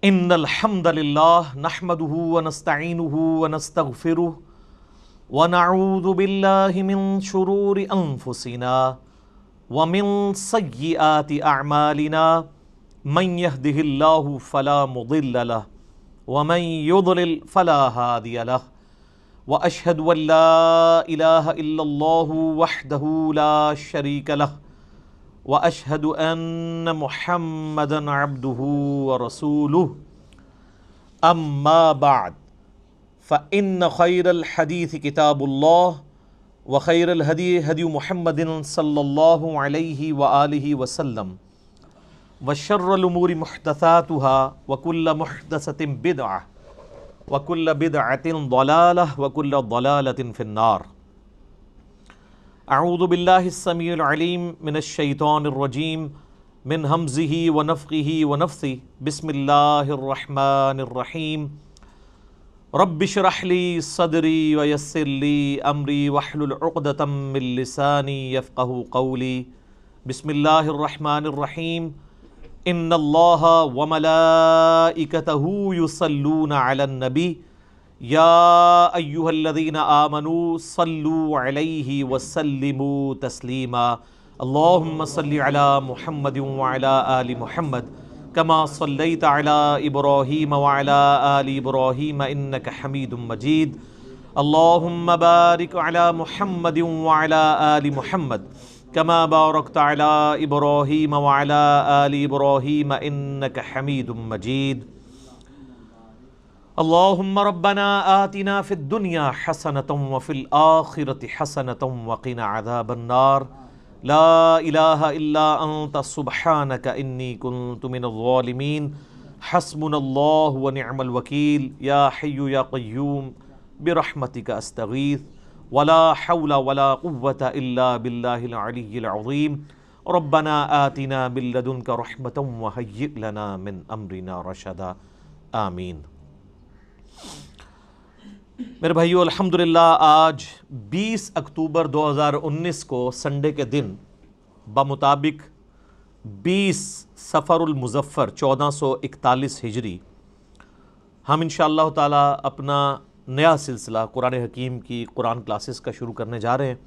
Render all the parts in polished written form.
ان الحمد للہ نحمده ونستعینه ونستغفره ونعوذ باللہ من شرور انفسنا ومن سیئات اعمالنا من يهده اللہ فلا مضل له ومن يضلل فلا هادی له واشهد ان لا الہ الا اللہ وحدہ لا شریک له واشهد ان محمدا عبده ورسوله اما بعد فان خیر الحدیث کتاب اللہ وخیر الہدی ہدی محمد صلی اللہ علیہ وآلہ وسلم وشر الامور محدثاتها وكل محدثۃ بدعہ وكل بدعۃ ضلالہ وكل ضلالۃ فی النار۔ اعوذ باللہ السمیع العلیم من الشیطان الرجیم من ہمزہ ونفخہ ونفثہ بسم اللہ الرحمن الرحیم رب اشرح لی صدری ویسر لی امری واحلل عقدۃ من لسانی یفقہوا قولی۔ بسم اللہ الرحمن الرحیم ان اللہ وملائکتہ یصلون علی النبی یا ایہا الذین آمنوا صلوا علیہ وسلموا تسلیما۔ اللہم صلی علی محمد وعلی آل محمد کما صلیت علی ابراہیم وعلی آل ابراہیم انک حمید مجید۔ اللہم بارک علی محمد وعلی آل محمد کما بارکت علی ابراہیم وعلی آل ابراہیم انک حمید مجید۔ اللہم ربنا آتنا فی الدنیا حسنۃ وفی الآخرۃ حسنۃ وقنا عذاب النار۔ لا الہ الا انت سبحانک انی کنت من الظالمین۔ حسبنا اللہ ونعم الوکیل۔ یا حی یا قیوم برحمتک استغیث ولا حول ولا قوة الا باللہ العلی العظیم۔ ربنا آتنا من لدنک رحمۃ وہیئ لنا من امرنا رشدا۔ آمین۔ میرے بھائیو، الحمدللہ آج 20 اکتوبر 2019 کو سنڈے کے دن بمطابق 20 صفر المظفر 1441 ہجری ہم انشاءاللہ تعالی اپنا نیا سلسلہ قرآن حکیم کی قرآن کلاسز کا شروع کرنے جا رہے ہیں،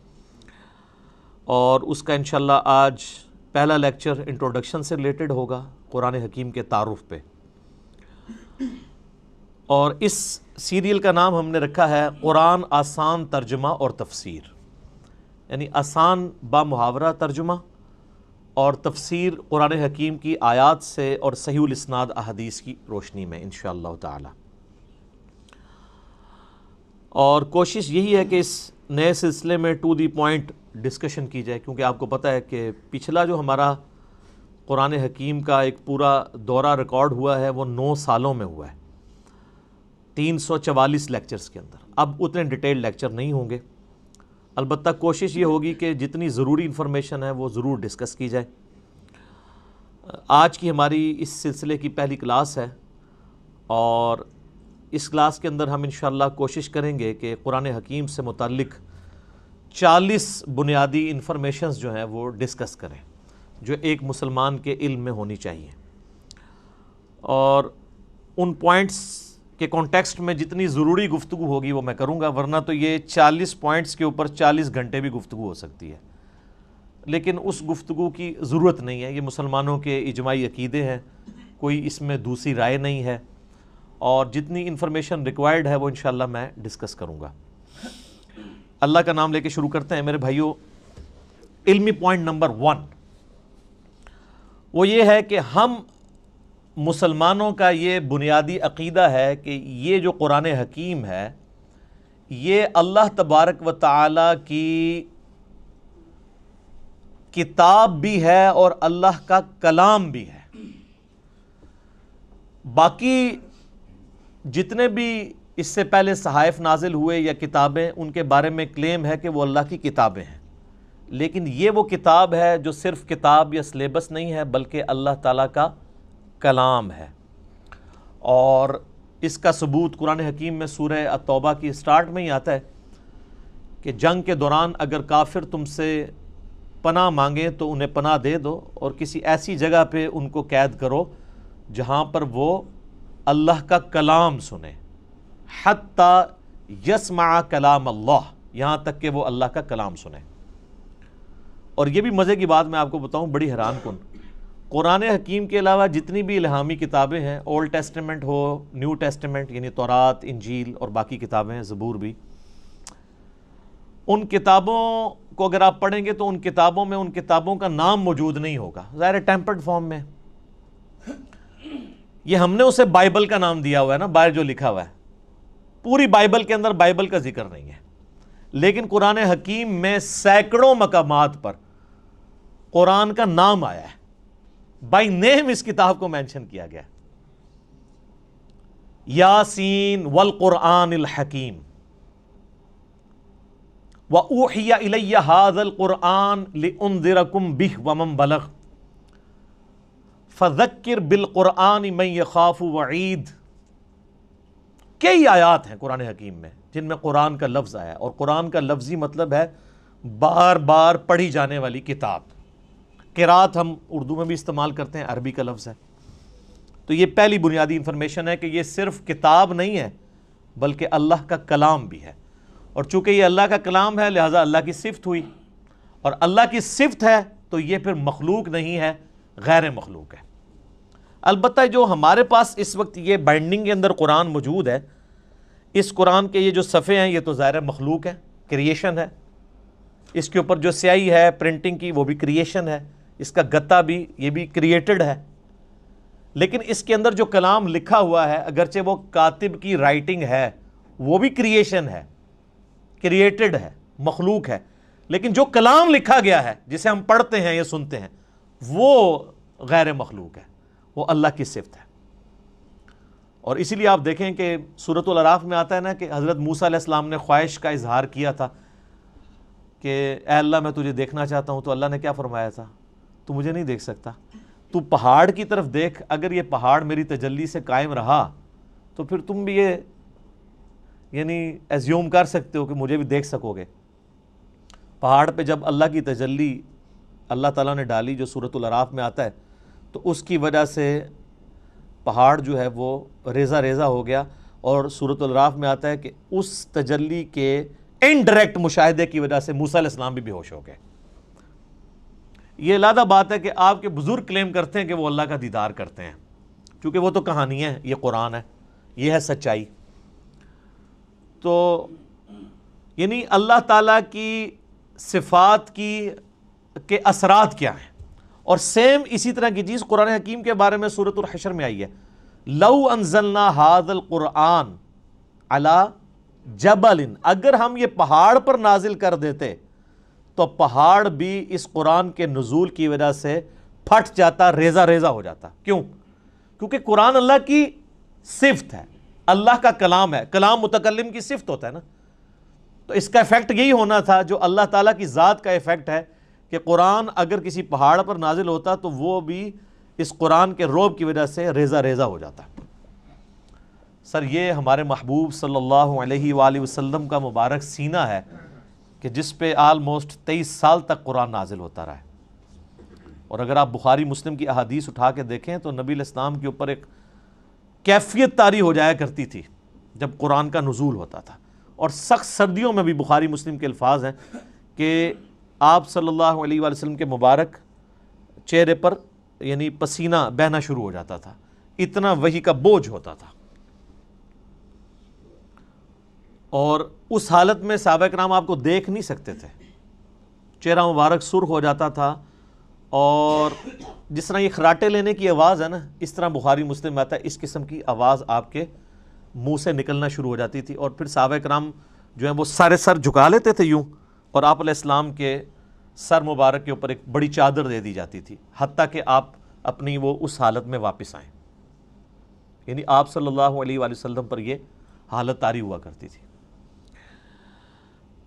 اور اس کا انشاءاللہ آج پہلا لیکچر انٹروڈکشن سے ریلیٹڈ ہوگا، قرآن حکیم کے تعارف پہ۔ اور اس سیریل کا نام ہم نے رکھا ہے قرآن آسان ترجمہ اور تفسیر، یعنی آسان با محاورہ ترجمہ اور تفسیر قرآن حکیم کی آیات سے اور صحیح الاسناد احادیث کی روشنی میں انشاءاللہ تعالی۔ اور کوشش یہی ہے کہ اس نئے سلسلے میں ٹو دی پوائنٹ ڈسکشن کی جائے، کیونکہ آپ کو پتہ ہے کہ پچھلا جو ہمارا قرآن حکیم کا ایک پورا دورہ ریکارڈ ہوا ہے وہ 9 سالوں میں ہوا ہے، 344 لیکچرز کے اندر۔ اب اتنے ڈیٹیل لیکچر نہیں ہوں گے، البتہ کوشش یہ ہوگی کہ جتنی ضروری انفارمیشن ہے وہ ضرور ڈسکس کی جائے۔ آج کی ہماری اس سلسلے کی پہلی کلاس ہے، اور اس کلاس کے اندر ہم انشاءاللہ کوشش کریں گے کہ قرآن حکیم سے متعلق 40 بنیادی انفارمیشنز جو ہیں وہ ڈسکس کریں، جو ایک مسلمان کے علم میں ہونی چاہیے، اور ان پوائنٹس کے کانٹیکسٹ میں جتنی ضروری گفتگو ہوگی وہ میں کروں گا، ورنہ تو یہ 40 پوائنٹس کے اوپر 40 گھنٹے بھی گفتگو ہو سکتی ہے، لیکن اس گفتگو کی ضرورت نہیں ہے۔ یہ مسلمانوں کے اجماعی عقیدے ہیں، کوئی اس میں دوسری رائے نہیں ہے، اور جتنی انفارمیشن ریکوائرڈ ہے وہ انشاءاللہ میں ڈسکس کروں گا۔ اللہ کا نام لے کے شروع کرتے ہیں میرے بھائیو۔ علمی پوائنٹ نمبر 1 وہ یہ ہے کہ ہم مسلمانوں کا یہ بنیادی عقیدہ ہے کہ یہ جو قرآن حکیم ہے یہ اللہ تبارک و تعالی کی کتاب بھی ہے اور اللہ کا کلام بھی ہے۔ باقی جتنے بھی اس سے پہلے صحائف نازل ہوئے یا کتابیں، ان کے بارے میں کلیم ہے کہ وہ اللہ کی کتابیں ہیں، لیکن یہ وہ کتاب ہے جو صرف کتاب یا سلیبس نہیں ہے، بلکہ اللہ تعالیٰ کا کلام ہے۔ اور اس کا ثبوت قرآن حکیم میں سورہ التوبہ کی سٹارٹ میں ہی آتا ہے کہ جنگ کے دوران اگر کافر تم سے پناہ مانگیں تو انہیں پناہ دے دو، اور کسی ایسی جگہ پہ ان کو قید کرو جہاں پر وہ اللہ کا کلام سنے، حتی یسمع کلام اللہ، یہاں تک کہ وہ اللہ کا کلام سنے۔ اور یہ بھی مزے کی بات میں آپ کو بتاؤں، بڑی حیران کن، قرآن حکیم کے علاوہ جتنی بھی الہامی کتابیں ہیں، اولڈ ٹیسٹمنٹ ہو، نیو ٹیسٹمنٹ یعنی تورات، انجیل اور باقی کتابیں ہیں، زبور بھی، ان کتابوں کو اگر آپ پڑھیں گے تو ان کتابوں میں ان کتابوں کا نام موجود نہیں ہوگا، ظاہر ٹیمپرڈ فارم میں۔ یہ ہم نے اسے بائبل کا نام دیا ہوا ہے نا، باہر جو لکھا ہوا ہے، پوری بائبل کے اندر بائبل کا ذکر نہیں ہے، لیکن قرآن حکیم میں سینکڑوں مقامات پر قرآن کا نام آیا ہے، بائی نیم اس کتاب کو مینشن کیا گیا، یاسین والقرآن الحکیم، وَأُوحِيَ إِلَيَّ هَذَا الْقُرْآنُ لِأُنذِرَكُمْ بِهِ وَمَنْ بَلَغَ فَذَكِّرْ بِالْقُرْآنِ مَنْ يَخَافُ وَعِيدٍ۔ کئی آیات ہیں قرآن حکیم میں جن میں قرآن کا لفظ آیا ہے، اور قرآن کا لفظی مطلب ہے بار بار پڑھی جانے والی کتاب۔ قرات ہم اردو میں بھی استعمال کرتے ہیں، عربی کا لفظ ہے۔ تو یہ پہلی بنیادی انفارمیشن ہے کہ یہ صرف کتاب نہیں ہے بلکہ اللہ کا کلام بھی ہے، اور چونکہ یہ اللہ کا کلام ہے لہٰذا اللہ کی صفت ہوئی، اور اللہ کی صفت ہے تو یہ پھر مخلوق نہیں ہے، غیر مخلوق ہے۔ البتہ جو ہمارے پاس اس وقت یہ بائنڈنگ کے اندر قرآن موجود ہے، اس قرآن کے یہ جو صفحے ہیں یہ تو ظاہر مخلوق ہے، کریشن ہے، اس کے اوپر جو سیاہی ہے پرنٹنگ کی وہ بھی کریشن ہے، اس کا گتا بھی یہ بھی کریٹڈ ہے، لیکن اس کے اندر جو کلام لکھا ہوا ہے اگرچہ وہ کاتب کی رائٹنگ ہے وہ بھی کریشن ہے، کریٹڈ ہے، مخلوق ہے، لیکن جو کلام لکھا گیا ہے جسے ہم پڑھتے ہیں یا سنتے ہیں وہ غیر مخلوق ہے، وہ اللہ کی صفت ہے۔ اور اسی لیے آپ دیکھیں کہ سورۃ الاعراف میں آتا ہے نا کہ حضرت موسیٰ علیہ السلام نے خواہش کا اظہار کیا تھا کہ اے اللہ میں تجھے دیکھنا چاہتا ہوں، تو اللہ نے کیا فرمایا تھا؟ تو مجھے نہیں دیکھ سکتا، تو پہاڑ کی طرف دیکھ، اگر یہ پہاڑ میری تجلی سے قائم رہا تو پھر تم بھی یہ یعنی ایزیوم کر سکتے ہو کہ مجھے بھی دیکھ سکو گے۔ پہاڑ پہ جب اللہ کی تجلی اللہ تعالیٰ نے ڈالی جو سورۃ الاعراف میں آتا ہے، تو اس کی وجہ سے پہاڑ جو ہے وہ ریزہ ریزہ ہو گیا، اور سورۃ الاعراف میں آتا ہے کہ اس تجلی کے انڈائریکٹ مشاہدے کی وجہ سے موسیٰ علیہ السلام بھی بے ہوش ہو گئے۔ یہ علیحدہ بات ہے کہ آپ کے بزرگ کلیم کرتے ہیں کہ وہ اللہ کا دیدار کرتے ہیں، کیونکہ وہ تو کہانی ہے، یہ قرآن ہے، یہ ہے سچائی۔ تو یعنی اللہ تعالیٰ کی صفات کے اثرات کیا ہیں، اور سیم اسی طرح کی چیز قرآن حکیم کے بارے میں سورۃ الحشر میں آئی ہے، لو انزلنا ھذا القرآن علی جبل، اگر ہم یہ پہاڑ پر نازل کر دیتے تو پہاڑ بھی اس قرآن کے نزول کی وجہ سے پھٹ جاتا، ریزہ ریزہ ہو جاتا۔ کیوں؟ کیونکہ قرآن اللہ کی صفت ہے، اللہ کا کلام ہے، کلام متکلم کی صفت ہوتا ہے نا، تو اس کا ایفیکٹ یہی ہونا تھا جو اللہ تعالیٰ کی ذات کا ایفیکٹ ہے کہ قرآن اگر کسی پہاڑ پر نازل ہوتا تو وہ بھی اس قرآن کے رعب کی وجہ سے ریزہ ریزہ ہو جاتا۔ سر یہ ہمارے محبوب صلی اللہ علیہ وآلہ وسلم کا مبارک سینہ ہے کہ جس پہ آلموسٹ 23 سال تک قرآن نازل ہوتا رہا ہے، اور اگر آپ بخاری مسلم کی احادیث اٹھا کے دیکھیں تو نبی علیہ السلام کے اوپر ایک کیفیت طاری ہو جایا کرتی تھی جب قرآن کا نزول ہوتا تھا، اور سخت سردیوں میں بھی بخاری مسلم کے الفاظ ہیں کہ آپ صلی اللہ علیہ وآلہ وسلم کے مبارک چہرے پر یعنی پسینہ بہنا شروع ہو جاتا تھا، اتنا وحی کا بوجھ ہوتا تھا، اور اس حالت میں صحابہ کرام آپ کو دیکھ نہیں سکتے تھے، چہرہ مبارک سرخ ہو جاتا تھا، اور جس طرح یہ خراٹے لینے کی آواز ہے نا، اس طرح بخاری مسلم میں آتا ہے اس قسم کی آواز آپ کے منہ سے نکلنا شروع ہو جاتی تھی، اور پھر صحابہ کرام جو ہیں وہ سارے سر جھکا لیتے تھے یوں، اور آپ علیہ السلام کے سر مبارک کے اوپر ایک بڑی چادر دے دی جاتی تھی حتیٰ کہ آپ اپنی وہ اس حالت میں واپس آئیں، یعنی آپ صلی اللہ علیہ وآلہ وسلم پر یہ حالت طاری ہوا کرتی تھی۔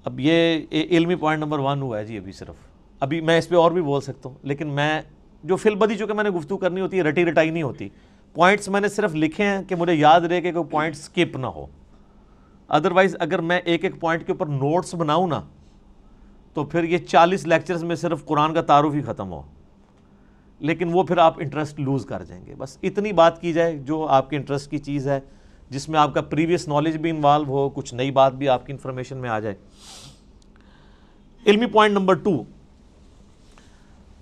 اب یہ علمی پوائنٹ نمبر 1 ہوا ہے جی، ابھی صرف ابھی میں اس پہ اور بھی بول سکتا ہوں، لیکن میں جو فی البدی چونکہ میں نے گفتگو کرنی ہوتی ہے، رٹی رٹائی نہیں ہوتی، پوائنٹس میں نے صرف لکھے ہیں کہ مجھے یاد رہے کہ کوئی پوائنٹ سکپ نہ ہو، ادروائز اگر میں ایک ایک پوائنٹ کے اوپر نوٹس بناؤں نا تو پھر یہ 40 لیکچرز میں صرف قرآن کا تعارف ہی ختم ہو، لیکن وہ پھر آپ انٹرسٹ لوز کر جائیں گے. بس اتنی بات کی جائے جو آپ کے انٹرسٹ کی چیز ہے, جس میں آپ کا پریویس نالج بھی انوالو ہو, کچھ نئی بات بھی آپ کی انفارمیشن میں آ جائے. علمی پوائنٹ نمبر 2,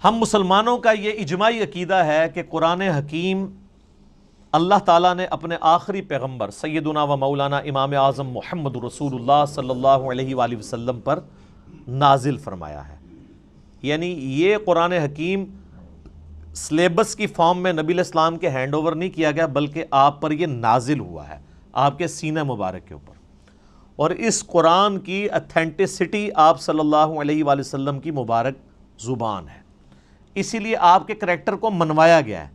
ہم مسلمانوں کا یہ اجماعی عقیدہ ہے کہ قرآن حکیم اللہ تعالیٰ نے اپنے آخری پیغمبر سیدنا و مولانا امام اعظم محمد رسول اللہ صلی اللہ علیہ وآلہ وسلم پر نازل فرمایا ہے. یعنی یہ قرآن حکیم سلیبس کی فارم میں نبی علیہ السلام کے ہینڈ اوور نہیں کیا گیا, بلکہ آپ پر یہ نازل ہوا ہے, آپ کے سینہ مبارک کے اوپر. اور اس قرآن کی اتھینٹسٹی آپ صلی اللہ علیہ وآلہ وسلم کی مبارک زبان ہے, اسی لیے آپ کے کریکٹر کو منوایا گیا ہے.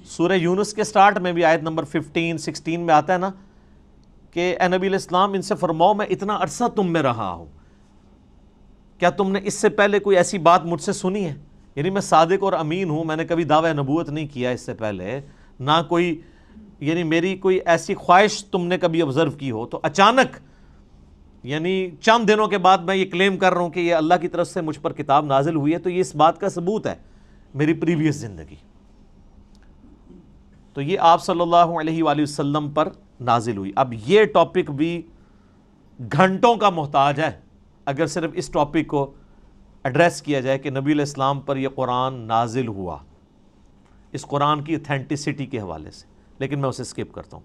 سورہ یونس کے سٹارٹ میں بھی آیت نمبر 15-16 میں آتا ہے نا کہ اے نبی علیہ السلام ان سے فرماؤ میں اتنا عرصہ تم میں رہا ہوں, کیا تم نے اس سے پہلے کوئی ایسی بات مجھ سے سنی ہے؟ یعنی میں صادق اور امین ہوں, میں نے کبھی دعویٰ نبوت نہیں کیا اس سے پہلے, نہ کوئی یعنی میری کوئی ایسی خواہش تم نے کبھی آبزرو کی ہو, تو اچانک یعنی چند دنوں کے بعد میں یہ کلیم کر رہا ہوں کہ یہ اللہ کی طرف سے مجھ پر کتاب نازل ہوئی ہے, تو یہ اس بات کا ثبوت ہے میری پریویس زندگی. تو یہ آپ صلی اللہ علیہ وآلہ وسلم پر نازل ہوئی. اب یہ ٹاپک بھی گھنٹوں کا محتاج ہے اگر صرف اس ٹاپک کو ایڈریس کیا جائے کہ نبی علیہ السلام پر یہ قرآن نازل ہوا, اس قرآن کی اتھینٹسٹی کے حوالے سے, لیکن میں اسے سکپ کرتا ہوں.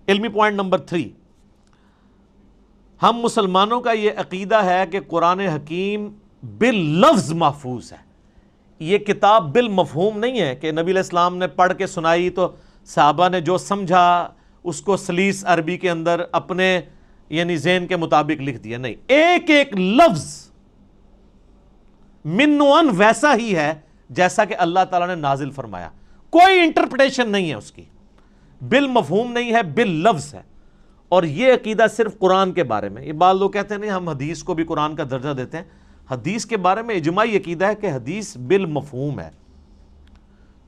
علمی پوائنٹ نمبر 3, ہم مسلمانوں کا یہ عقیدہ ہے کہ قرآن حکیم باللفظ محفوظ ہے. یہ کتاب بالمفہوم نہیں ہے کہ نبی علیہ السلام نے پڑھ کے سنائی تو صحابہ نے جو سمجھا اس کو سلیس عربی کے اندر اپنے یعنی ذہن کے مطابق لکھ دیا. نہیں, ایک ایک لفظ من و ان ویسا ہی ہے جیسا کہ اللہ تعالیٰ نے نازل فرمایا, کوئی انٹرپریٹیشن نہیں ہے اس کی, بالمفہوم نہیں ہے, باللفظ ہے. اور یہ عقیدہ صرف قرآن کے بارے میں. یہ بعض لوگ کہتے ہیں نہیں ہم حدیث کو بھی قرآن کا درجہ دیتے ہیں. حدیث کے بارے میں اجماعی عقیدہ ہے کہ حدیث بالمفہوم ہے,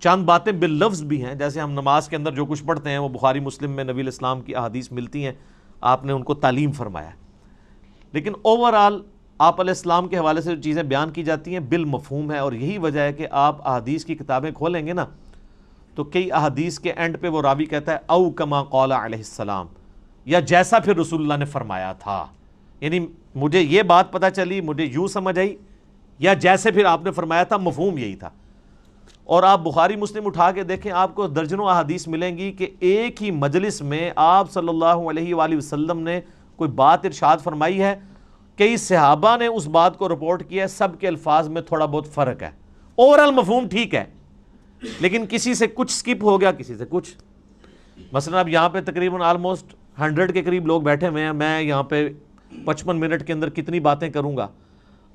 چند باتیں باللفظ بھی ہیں, جیسے ہم نماز کے اندر جو کچھ پڑھتے ہیں وہ بخاری مسلم میں نبی علیہ السلام کی احادیث ملتی ہیں, آپ نے ان کو تعلیم فرمایا. لیکن اوورآل آپ علیہ السلام کے حوالے سے جو چیزیں بیان کی جاتی ہیں بالمفہوم ہے. اور یہی وجہ ہے کہ آپ احادیث کی کتابیں کھولیں گے نا تو کئی احادیث کے اینڈ پہ وہ راوی کہتا ہے او کما قال علیہ السلام, یا جیسا پھر رسول اللہ نے فرمایا تھا. یعنی مجھے یہ بات پتہ چلی, مجھے یوں سمجھ آئی, یا جیسے پھر آپ نے فرمایا تھا, مفہوم یہی تھا. اور آپ بخاری مسلم اٹھا کے دیکھیں, آپ کو درجنوں احادیث ملیں گی کہ ایک ہی مجلس میں آپ صلی اللہ علیہ وآلہ وسلم نے کوئی بات ارشاد فرمائی ہے, کئی صحابہ نے اس بات کو رپورٹ کیا ہے, سب کے الفاظ میں تھوڑا بہت فرق ہے, اوورال مفہوم ٹھیک ہے, لیکن کسی سے کچھ سکپ ہو گیا, کسی سے کچھ. مثلا اب یہاں پہ تقریباً آلموسٹ 100 کے قریب لوگ بیٹھے ہوئے ہیں, میں یہاں پہ 55 منٹ کے اندر کتنی باتیں کروں گا.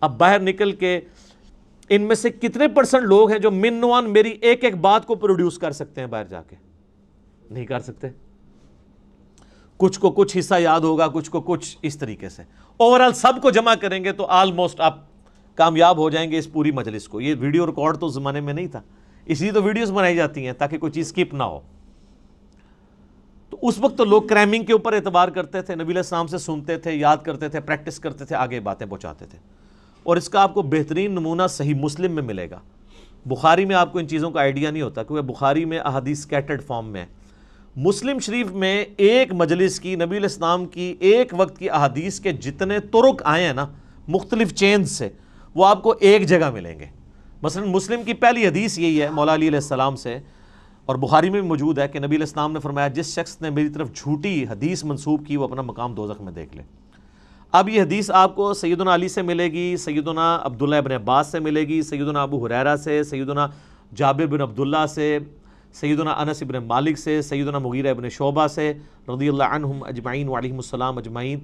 اب باہر نکل کے ان میں سے کتنے % لوگ ہیں جو من و ان میری ایک ایک بات کو پروڈیوس کر سکتے ہیں باہر جا کے؟ نہیں کر سکتے. کچھ کو کچھ حصہ یاد ہوگا, کچھ کو کچھ, اس طریقے سے. اوورال سب کو جمع کریں گے تو آلموسٹ آپ کامیاب ہو جائیں گے اس پوری مجلس کو. یہ ویڈیو ریکارڈ تو اس زمانے میں نہیں تھا, اس لیے تو ویڈیوز بنائی جاتی ہیں تاکہ کوئی چیز سکپ نہ ہو. تو اس وقت تو لوگ کریمنگ کے اوپر اعتبار کرتے تھے, نبی علیہ السلام سے سنتے تھے, یاد کرتے تھے, پریکٹس کرتے تھے, آگے باتیں پہنچاتے تھے. اور اس کا آپ کو بہترین نمونہ صحیح مسلم میں ملے گا. بخاری میں آپ کو ان چیزوں کا آئیڈیا نہیں ہوتا کیونکہ بخاری میں احادیث سکیٹرڈ فارم میں ہے. مسلم شریف میں ایک مجلس کی نبی علیہ السلام کی ایک وقت کی احادیث کے جتنے طرق آئے ہیں نا مختلف چینز سے, وہ آپ کو ایک جگہ ملیں گے. مثلا مسلم کی پہلی حدیث یہی ہے مولا علی علیہ السلام سے, اور بخاری میں بھی موجود ہے کہ نبی علیہ السلام نے فرمایا جس شخص نے میری طرف جھوٹی حدیث منسوب کی وہ اپنا مقام دوزخ میں دیکھ لے. اب یہ حدیث آپ کو سیدنا علی سے ملے گی, سیدنا عبداللہ ابن عباس سے ملے گی, سیدنا ابو ہریرہ سے, سیدنا جابر بن عبداللہ سے, سیدنا انس ابن مالک سے, سیدنا مغیرہ ابن شعبہ سے رضی اللہ عنہم اجمعین وعلیہم السلام اجمعین,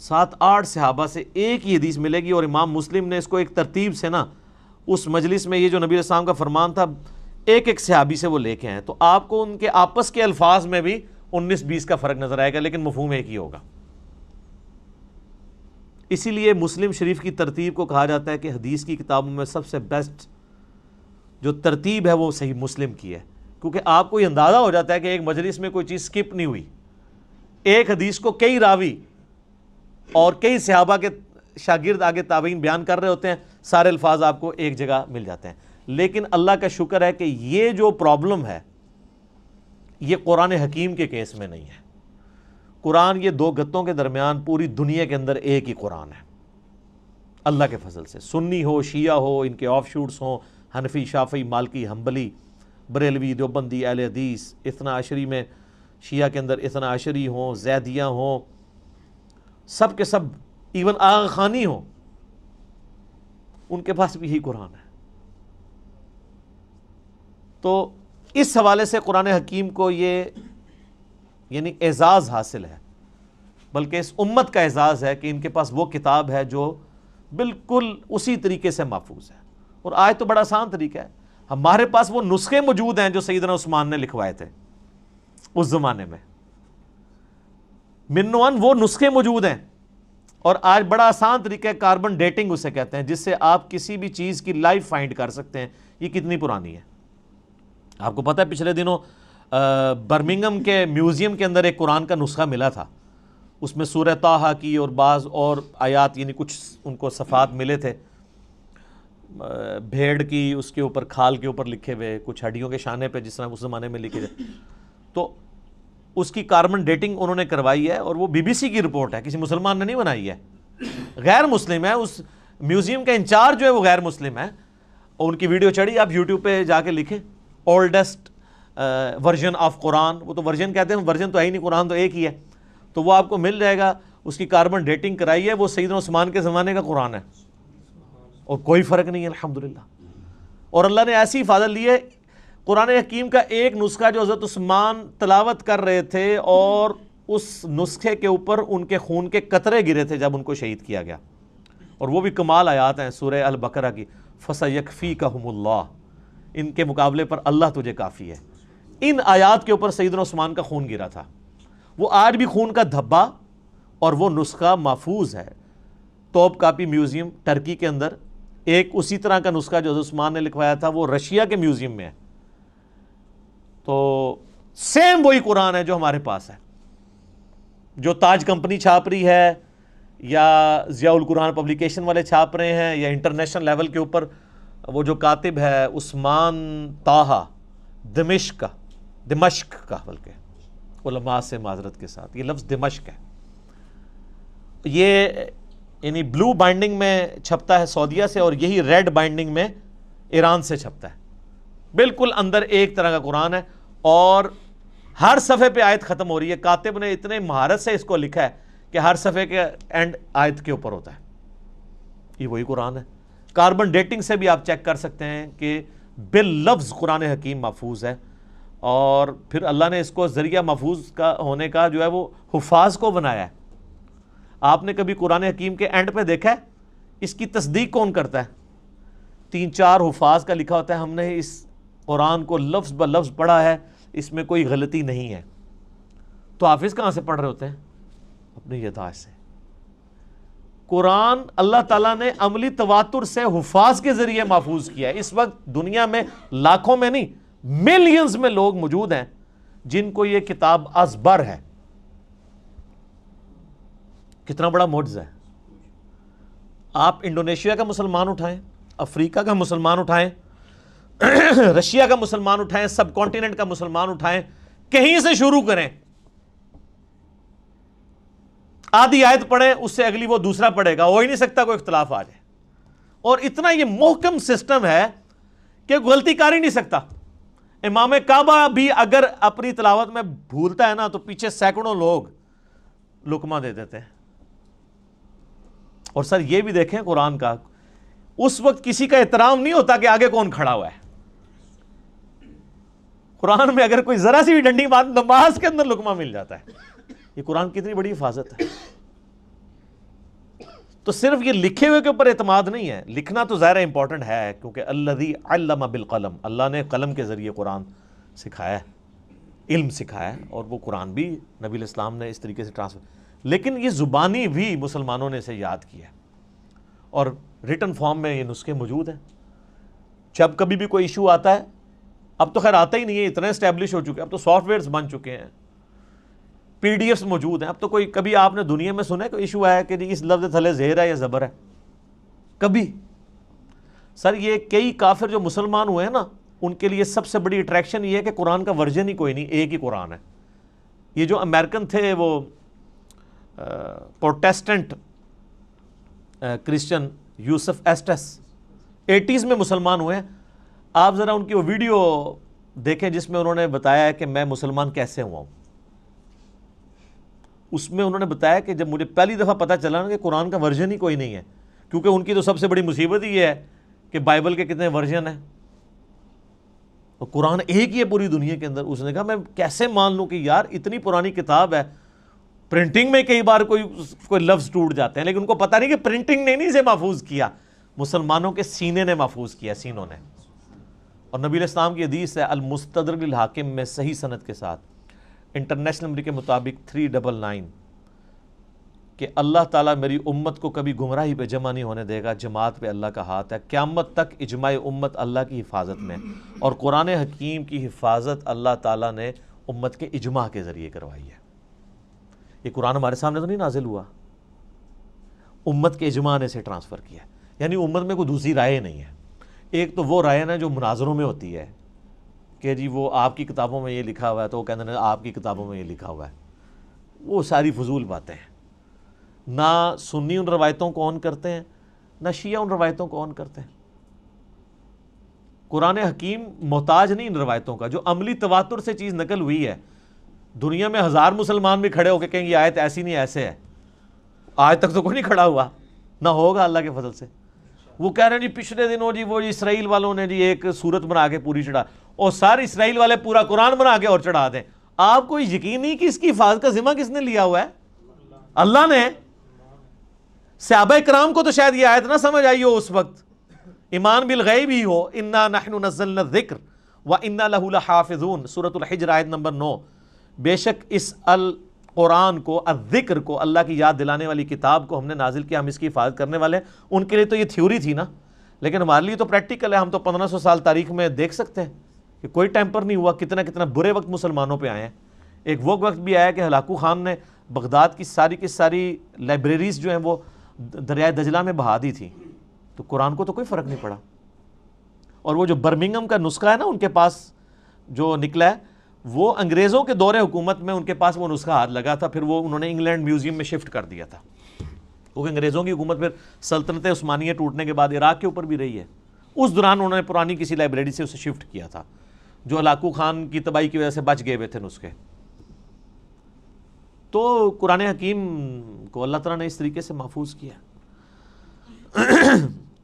7-8 صحابہ سے ایک ہی حدیث ملے گی. اور امام مسلم نے اس کو ایک ترتیب سے نا اس مجلس میں یہ جو نبی علیہ السلام کا فرمان تھا ایک ایک صحابی سے وہ لے کے ہیں, تو آپ کو ان کے آپس کے الفاظ میں بھی 19-20 کا فرق نظر آئے گا, لیکن مفہوم ایک ہی ہوگا. اسی لیے مسلم شریف کی ترتیب کو کہا جاتا ہے کہ حدیث کی کتابوں میں سب سے بیسٹ جو ترتیب ہے وہ صحیح مسلم کی ہے, کیونکہ آپ کو یہ اندازہ ہو جاتا ہے کہ ایک مجلس میں کوئی چیز سکپ نہیں ہوئی. ایک حدیث کو کئی راوی اور کئی صحابہ کے شاگرد آگے تابعین بیان کر رہے ہوتے ہیں, سارے الفاظ آپ کو ایک جگہ مل جاتے ہیں. لیکن اللہ کا شکر ہے کہ یہ جو پرابلم ہے یہ قرآن حکیم کے کیس میں نہیں ہے. قرآن یہ دو گتوں کے درمیان پوری دنیا کے اندر ایک ہی قرآن ہے اللہ کے فضل سے. سنی ہو، شیعہ ہو، ان کے آف شوٹس ہوں، حنفی، شافعی، مالکی، حنبلی، بریلوی، دیوبندی، اہل حدیث، اثنا عشری میں شیعہ کے اندر اثنا عشری ہوں، زیدیہ ہوں، سب کے سب، ایون آغا خانی ہوں، ان کے پاس بھی یہی قرآن ہے. تو اس حوالے سے قرآن حکیم کو یہ یعنی اعزاز حاصل ہے، بلکہ اس امت کا اعزاز ہے کہ ان کے پاس وہ کتاب ہے جو بالکل اسی طریقے سے محفوظ ہے. اور آج تو بڑا آسان طریقہ ہے، ہمارے پاس وہ نسخے موجود ہیں جو سیدنا عثمان نے لکھوائے تھے اس زمانے میں، من و عن وہ نسخے موجود ہیں. اور آج بڑا آسان طریقہ ہے، کاربن ڈیٹنگ اسے کہتے ہیں، جس سے آپ کسی بھی چیز کی لائف فائنڈ کر سکتے ہیں یہ کتنی پرانی ہے. آپ کو پتہ ہے پچھلے دنوں برمنگم کے میوزیم کے اندر ایک قرآن کا نسخہ ملا تھا، اس میں سورہ طٰہٰ کی اور بعض اور آیات یعنی کچھ ان کو صفحات ملے تھے، بھیڑ کی اس کے اوپر کھال کے اوپر لکھے ہوئے، کچھ ہڈیوں کے شانے پہ جس طرح اس زمانے میں لکھے تھے. تو اس کی کاربن ڈیٹنگ انہوں نے کروائی ہے، اور وہ بی بی سی کی رپورٹ ہے، کسی مسلمان نے نہیں بنائی ہے، غیر مسلم ہے. اس میوزیم کا انچارج جو ہے وہ غیر مسلم ہے، اور ان کی ویڈیو چڑھی، آپ یوٹیوب پہ جا کے لکھیں اولڈسٹ ورژن آف قرآن. وہ تو ورژن کہتے ہیں، ورژن تو ہے ہی نہیں، قرآن تو ایک ہی ہے. تو وہ آپ کو مل جائے گا، اس کی کاربن ڈیٹنگ کرائی ہے، وہ سیدنا عثمان کے زمانے کا قرآن ہے، اور کوئی فرق نہیں ہے الحمدللہ. اور اللہ نے ایسی حفاظت لی ہے. قرآن حکیم کا ایک نسخہ جو حضرت عثمان تلاوت کر رہے تھے، اور اس نسخے کے اوپر ان کے خون کے قطرے گرے تھے جب ان کو شہید کیا گیا، اور وہ بھی کمال آیات ہیں سورہ البقرہ کی، فَسَيَكْفِيكَهُمُ اللَّهُ، ان کے مقابلے پر اللہ تجھے کافی ہے. ان آیات کے اوپر سیدنا عثمان کا خون گرا تھا. وہ آج بھی خون کا دھبا اور وہ نسخہ محفوظ ہے توپ کاپی میوزیم ٹرکی کے اندر. ایک اسی طرح کا نسخہ جو حضرت عثمان نے لکھوایا تھا وہ رشیا کے میوزیم میں ہے. تو سیم وہی قرآن ہے جو ہمارے پاس ہے، جو تاج کمپنی چھاپ رہی ہے، یا ضیاء القرآن پبلیکیشن والے چھاپ رہے ہیں، یا انٹرنیشنل لیول کے اوپر وہ جو کاتب ہے عثمان طٰہٰ دمشق کا، بلکہ علماء سے معذرت کے ساتھ یہ لفظ دمشق ہے، یہ یعنی بلو بائنڈنگ میں چھپتا ہے سعودیہ سے، اور یہی ریڈ بائنڈنگ میں ایران سے چھپتا ہے. بالکل اندر ایک طرح کا قرآن ہے، اور ہر صفحے پہ آیت ختم ہو رہی ہے. کاتب نے اتنے مہارت سے اس کو لکھا ہے کہ ہر صفحے کے اینڈ آیت کے اوپر ہوتا ہے. یہ وہی قرآن ہے. کاربن ڈیٹنگ سے بھی آپ چیک کر سکتے ہیں کہ باللفظ قرآن حکیم محفوظ ہے. اور پھر اللہ نے اس کو ذریعہ محفوظ کا ہونے کا جو ہے وہ حفاظ کو بنایا ہے. آپ نے کبھی قرآن حکیم کے اینڈ پہ دیکھا ہے اس کی تصدیق کون کرتا ہے؟ 3-4 حفاظ کا لکھا ہوتا ہے ہم نے اس قرآن کو لفظ بہ لفظ پڑھا ہے، اس میں کوئی غلطی نہیں ہے. تو حافظ کہاں سے پڑھ رہے ہوتے ہیں؟ اپنی یادداشت سے. قرآن اللہ تعالیٰ نے عملی تواتر سے حفاظ کے ذریعے محفوظ کیا ہے. اس وقت دنیا میں لاکھوں میں نہیں ملینز میں لوگ موجود ہیں جن کو یہ کتاب ازبر ہے. کتنا بڑا معجزہ ہے. آپ انڈونیشیا کا مسلمان اٹھائیں، افریقہ کا مسلمان اٹھائیں، رشیا کا مسلمان اٹھائیں، سب کانٹیننٹ کا مسلمان اٹھائیں، کہیں سے شروع کریں، آدھی آیت پڑھیں، اس سے اگلی وہ دوسرا پڑھے گا، ہو ہی نہیں سکتا کوئی اختلاف آ جائے. اور اتنا یہ محکم سسٹم ہے کہ غلطی کر ہی نہیں سکتا. امام کعبہ بھی اگر اپنی تلاوت میں بھولتا ہے نا تو پیچھے سینکڑوں لوگ لقمہ دے دیتے ہیں. اور سر یہ بھی دیکھیں قرآن کا، اس وقت کسی کا احترام نہیں ہوتا کہ آگے کون کھڑا ہوا ہے. قرآن میں اگر کوئی ذرا سی بھی ڈنڈی بات نماز کے اندر لقمہ مل جاتا ہے. یہ قرآن کتنی بڑی حفاظت ہے. تو صرف یہ لکھے ہوئے کے اوپر اعتماد نہیں ہے، لکھنا تو ظاہر امپورٹنٹ ہے کیونکہ الذی علم بالقلم، اللہ نے قلم کے ذریعے قرآن سکھایا ہے، علم سکھایا ہے، اور وہ قرآن بھی نبی الاسلام نے اس طریقے سے ٹرانسفر. لیکن یہ زبانی بھی مسلمانوں نے اسے یاد کیا ہے، اور ریٹن فارم میں یہ نسخے موجود ہیں. جب کبھی بھی کوئی ایشو آتا ہے، اب تو خیر آتا ہی نہیں ہے، اتنے اسٹیبلش ہو چکے ہیں، اب تو سافٹ ویئرز بن چکے ہیں، پی ڈی ایفs موجود ہیں. اب تو کوئی کبھی آپ نے دنیا میں سنا ہے کوئی ایشو آیا کہ اس لفظ تھلے زہر ہے یا زبر ہے؟ کبھی سر یہ کئی کافر جو مسلمان ہوئے ہیں نا، ان کے لیے سب سے بڑی اٹریکشن یہ ہے کہ قرآن کا ورژن ہی کوئی نہیں، ایک ہی قرآن ہے۔ یہ جو امریکن تھے وہ پروٹیسٹنٹ کرسچن یوسف ایسٹس 80s میں مسلمان ہوئے ہیں۔ آپ ذرا ان کی وہ ویڈیو دیکھیں جس میں انہوں نے بتایا ہے کہ میں مسلمان کیسے ہوا ہوں۔ اس میں انہوں نے بتایا کہ جب مجھے پہلی دفعہ پتہ چلا نا کہ قرآن کا ورژن ہی کوئی نہیں ہے، کیونکہ ان کی تو سب سے بڑی مصیبت ہی یہ ہے کہ بائبل کے کتنے ورژن ہیں اور قرآن ایک ہی ہے پوری دنیا کے اندر۔ اس نے کہا میں کیسے مان لوں کہ یار اتنی پرانی کتاب ہے، پرنٹنگ میں کئی بار کوئی لفظ ٹوٹ جاتے ہیں، لیکن ان کو پتہ نہیں کہ پرنٹنگ نے نہیں اسے محفوظ کیا، مسلمانوں کے سینے نے محفوظ کیا، سینوں نے۔ اور نبی علیہ السلام کی حدیث ہے المستدرک للحاکم میں صحیح سند کے ساتھ، انٹرنیشنل نمبر کے مطابق 399، کہ اللہ تعالیٰ میری امت کو کبھی گمراہی پہ جمع نہیں ہونے دے گا، جماعت پہ اللہ کا ہاتھ ہے، قیامت تک اجماع امت اللہ کی حفاظت میں، اور قرآن حکیم کی حفاظت اللہ تعالیٰ نے امت کے اجماع کے ذریعے کروائی ہے۔ یہ قرآن ہمارے سامنے تو نہیں نازل ہوا، امت کے اجماع نے اسے ٹرانسفر کیا، یعنی امت میں کوئی دوسری رائے نہیں ہے۔ ایک تو وہ رائے نا جو مناظروں میں ہوتی ہے کہ جی وہ آپ کی کتابوں میں یہ لکھا ہوا ہے تو وہ کہتے ہیں آپ کی کتابوں میں یہ لکھا ہوا ہے، وہ ساری فضول باتیں ہیں۔ نہ سنی ان روایتوں کو آن کرتے ہیں، نہ شیعہ ان روایتوں کو آن کرتے ہیں۔ قرآن حکیم محتاج نہیں ان روایتوں کا، جو عملی تواتر سے چیز نقل ہوئی ہے۔ دنیا میں 1000 مسلمان بھی کھڑے ہو کے کہیں یہ آیت ایسی نہیں ایسے ہے، آج تک تو کوئی نہیں کھڑا ہوا، نہ ہوگا اللہ کے فضل سے۔ وہ کہہ رہے ہیں جی پچھلے دنوں جی وہ اسرائیل والوں نے جی ایک صورت بنا کے پوری چڑھا، اور سارے اسرائیل والے پورا قرآن بنا کے اور چڑھا دیں۔ آپ کو یقین نہیں کہ اس کی حفاظت کا ذمہ کس نے لیا ہوا ہے؟ اللہ نے۔ صحابہ کرام کو تو شاید یہ آیت نہ سمجھ آئی ہو اس وقت، ایمان بالغیب ہی ہو، انا نحن نزلنا الذکر وانا لہ لحافظون، سورۃ الحجر آیت نمبر 9۔ بے شک اس القرآن کو، الذکر کو، اللہ کی یاد دلانے والی کتاب کو ہم نے نازل کیا، ہم اس کی حفاظت کرنے والے ہیں۔ ان کے لیے تو یہ تھیوری تھی نا، لیکن ہمارے لیے تو پریکٹیکل ہے۔ ہم تو 1500 سال تاریخ میں دیکھ سکتے ہیں کہ کوئی ٹیمپر نہیں ہوا، کتنا برے وقت مسلمانوں پہ آئے ہیں۔ ایک وہ وقت بھی آیا کہ ہلاکو خان نے بغداد کی ساری لائبریریز جو ہیں وہ دریائے دجلہ میں بہا دی تھی، تو قرآن کو تو کوئی فرق نہیں پڑا۔ اور وہ جو برمنگم کا نسخہ ہے نا ان کے پاس جو نکلا ہے، وہ انگریزوں کے دور حکومت میں ان کے پاس وہ نسخہ ہاتھ لگا تھا، پھر وہ انہوں نے انگلینڈ میوزیم میں شفٹ کر دیا تھا، کیونکہ انگریزوں کی حکومت پھر سلطنت عثمانیہ ٹوٹنے کے بعد عراق کے اوپر بھی رہی ہے۔ اس دوران انہوں نے پرانی کسی لائبریری سے اسے شفٹ کیا تھا، جو ہلاکو خان کی تباہی کی وجہ سے بچ گئے ہوئے تھے نسخے۔ تو قرآن حکیم کو اللہ تعالیٰ نے اس طریقے سے محفوظ کیا۔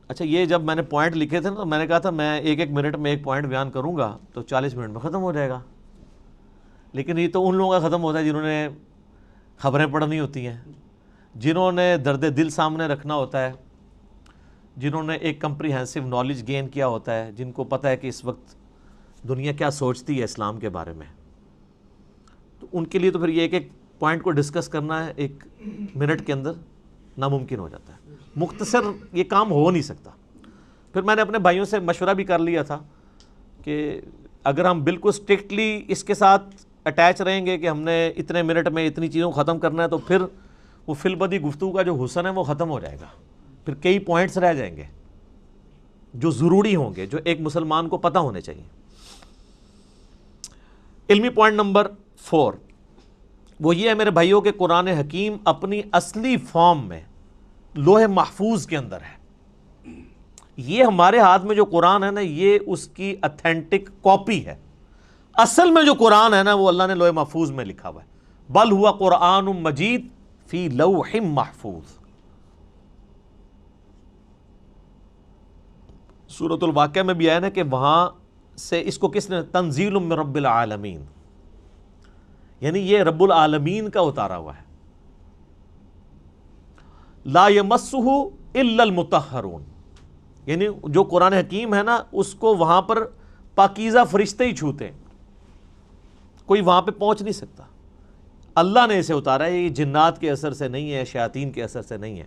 اچھا، یہ جب میں نے پوائنٹ لکھے تھے نا تو میں نے کہا تھا میں ایک منٹ میں ایک پوائنٹ بیان کروں گا تو 40 منٹ میں ختم ہو جائے گا، لیکن یہ تو ان لوگوں کا ختم ہوتا ہے جنہوں نے خبریں پڑھنی ہوتی ہیں، جنہوں نے درد دل سامنے رکھنا ہوتا ہے، جنہوں نے ایک کمپریہنسو نالج گین کیا ہوتا ہے، جن کو پتہ ہے کہ اس وقت دنیا کیا سوچتی ہے اسلام کے بارے میں، تو ان کے لیے تو پھر یہ ایک پوائنٹ کو ڈسکس کرنا ہے 1 منٹ کے اندر ناممکن ہو جاتا ہے، مختصر یہ کام ہو نہیں سکتا۔ پھر میں نے اپنے بھائیوں سے مشورہ بھی کر لیا تھا کہ اگر ہم بالکل اسٹرکٹلی اس کے ساتھ اٹیچ رہیں گے کہ ہم نے اتنے منٹ میں اتنی چیزوں کو ختم کرنا ہے، تو پھر وہ فی البدی گفتگو کا جو حسن ہے وہ ختم ہو جائے گا، پھر کئی پوائنٹس رہ جائیں گے جو ضروری ہوں گے، جو ایک مسلمان کو پتہ ہونے چاہیے۔ علمی پوائنٹ نمبر 4 وہ یہ ہے میرے بھائیوں کہ قرآن حکیم اپنی اصلی فارم میں لوح محفوظ کے اندر ہے۔ یہ ہمارے ہاتھ میں جو قرآن ہے نا، یہ اس کی اتھینٹک کاپی ہے۔ اصل میں جو قرآن ہے نا وہ اللہ نے لوح محفوظ میں لکھا ہوا ہے، بل ہوا قرآن مجید فی لوح محفوظ۔ سورۃ الواقعہ میں بھی آیا نا کہ وہاں سے اس کو کس نے، تنزیل من رب العالمین، یعنی یہ رب العالمین کا اتارا ہوا ہے۔ لا یمسہ الا المطہرون، یعنی جو قرآن حکیم ہے نا اس کو وہاں پر پاکیزہ فرشتے ہی چھوتے ہیں، کوئی وہاں پہ پہنچ نہیں سکتا۔ اللہ نے اسے اتارا ہے، یہ جنات کے اثر سے نہیں ہے، شیاطین کے اثر سے نہیں ہے،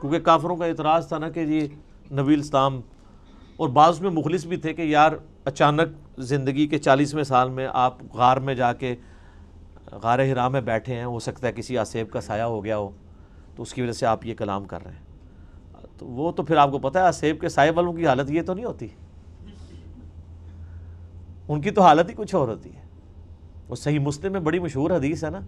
کیونکہ کافروں کا اعتراض تھا نا کہ جی نبی اسلام، اور بعض میں مخلص بھی تھے کہ یار اچانک زندگی کے 40ویں سال میں آپ غار میں جا کے غار حرا میں بیٹھے ہیں، ہو سکتا ہے کسی آسیب کا سایہ ہو گیا ہو، تو اس کی وجہ سے آپ یہ کلام کر رہے ہیں۔ تو وہ تو پھر آپ کو پتہ ہے سیب کے سائے والوں کی حالت یہ تو نہیں ہوتی، ان کی تو حالت ہی کچھ اور ہوتی ہے۔ وہ صحیح مسلم میں بڑی مشہور حدیث ہے نا،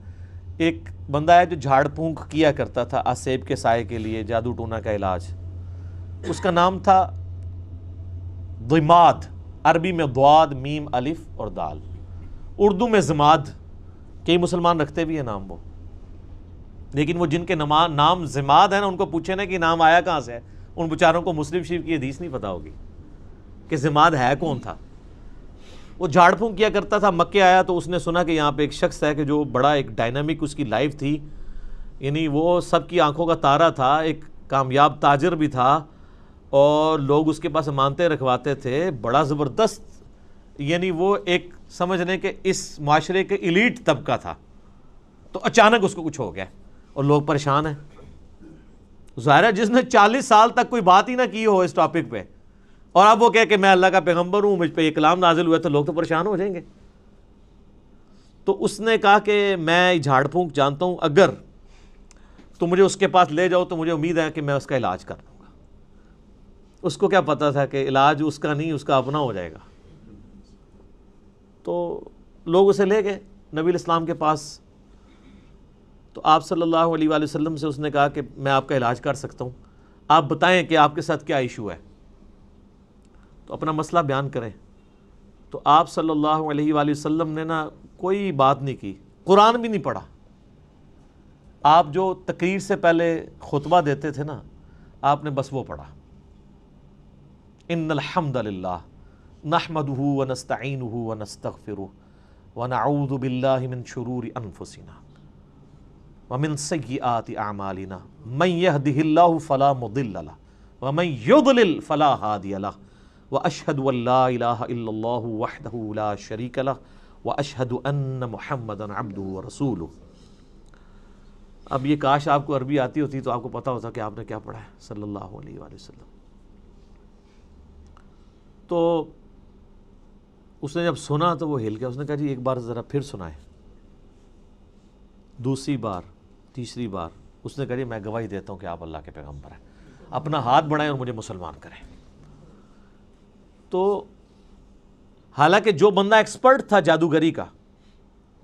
ایک بندہ ہے جو جھاڑ پھونک کیا کرتا تھا سیب کے سائے کے لیے، جادو ٹونا کا علاج، اس کا نام تھا ضماد، عربی میں ضاد میم الف اور دال، اردو میں زماد، کئی مسلمان رکھتے بھی ہیں نام وہ، لیکن وہ جن کے نام زماد ہے نا، ان کو پوچھے نا کہ نام آیا کہاں سے ہے، ان بیچاروں کو مسلم شریف کی حدیث نہیں پتہ ہوگی کہ زماد ہے کون تھا۔ وہ جھاڑ پھونک کیا کرتا تھا، مکے آیا تو اس نے سنا کہ یہاں پہ ایک شخص ہے کہ جو بڑا ایک ڈائنامک اس کی لائف تھی، یعنی وہ سب کی آنکھوں کا تارا تھا، ایک کامیاب تاجر بھی تھا اور لوگ اس کے پاس امانتیں رکھواتے تھے، بڑا زبردست، یعنی وہ ایک سمجھ لیں کہ اس معاشرے کے ایلیٹ طبقہ تھا۔ تو اچانک اس کو کچھ ہو گیا اور لوگ پریشان ہیں۔ ظاہر ہے جس نے 40 سال تک کوئی بات ہی نہ کی ہو اس ٹاپک پہ، اور اب وہ کہے کہ میں اللہ کا پیغمبر ہوں، مجھ پہ یہ کلام نازل ہوئے، تو لوگ تو پریشان ہو جائیں گے۔ تو اس نے کہا کہ میں جھاڑ پھونک جانتا ہوں، اگر تو مجھے اس کے پاس لے جاؤ تو مجھے امید ہے کہ میں اس کا علاج کر دوں گا۔ اس کو کیا پتا تھا کہ علاج اس کا نہیں، اس کا اپنا ہو جائے گا۔ تو لوگ اسے لے گئے نبی الاسلام کے پاس، تو آپ صلی اللہ علیہ وآلہ وسلم سے اس نے کہا کہ میں آپ کا علاج کر سکتا ہوں، آپ بتائیں کہ آپ کے ساتھ کیا ایشو ہے، تو اپنا مسئلہ بیان کریں۔ تو آپ صلی اللہ علیہ وآلہ وسلم نے نا کوئی بات نہیں کی، قرآن بھی نہیں پڑھا۔ آپ جو تقریر سے پہلے خطبہ دیتے تھے نا، آپ نے بس وہ پڑھا، ان الحمد للہ نحمدہ ونستعینہ ونستغفرہ ونعوذ باللہ من شرور انفسنا ومن سیئات اعمالنا من یہدہ اللہ فلا مضل لہ ومن یضلل فلا ہادی لہ واشہد ان لا الہ الا اللہ وحدہ لا شریک لہ واشہد ان محمدا عبدہ ورسولہ۔ اب یہ کاش آپ کو عربی آتی ہوتی تو آپ کو پتا ہوتا کہ آپ نے کیا پڑھا ہے صلی اللہ علیہ وآلہ وسلم۔ تو اس نے جب سنا تو وہ ہل گیا، اس نے کہا جی ایک بار ذرا پھر سنائیں۔ دوسری بار، تیسری بار، اس نے کہا جی میں گواہی دیتا ہوں کہ آپ اللہ کے پیغمبر ہیں، اپنا ہاتھ بڑھائیں اور مجھے مسلمان کریں۔ تو حالانکہ جو بندہ ایکسپرٹ تھا جادوگری کا،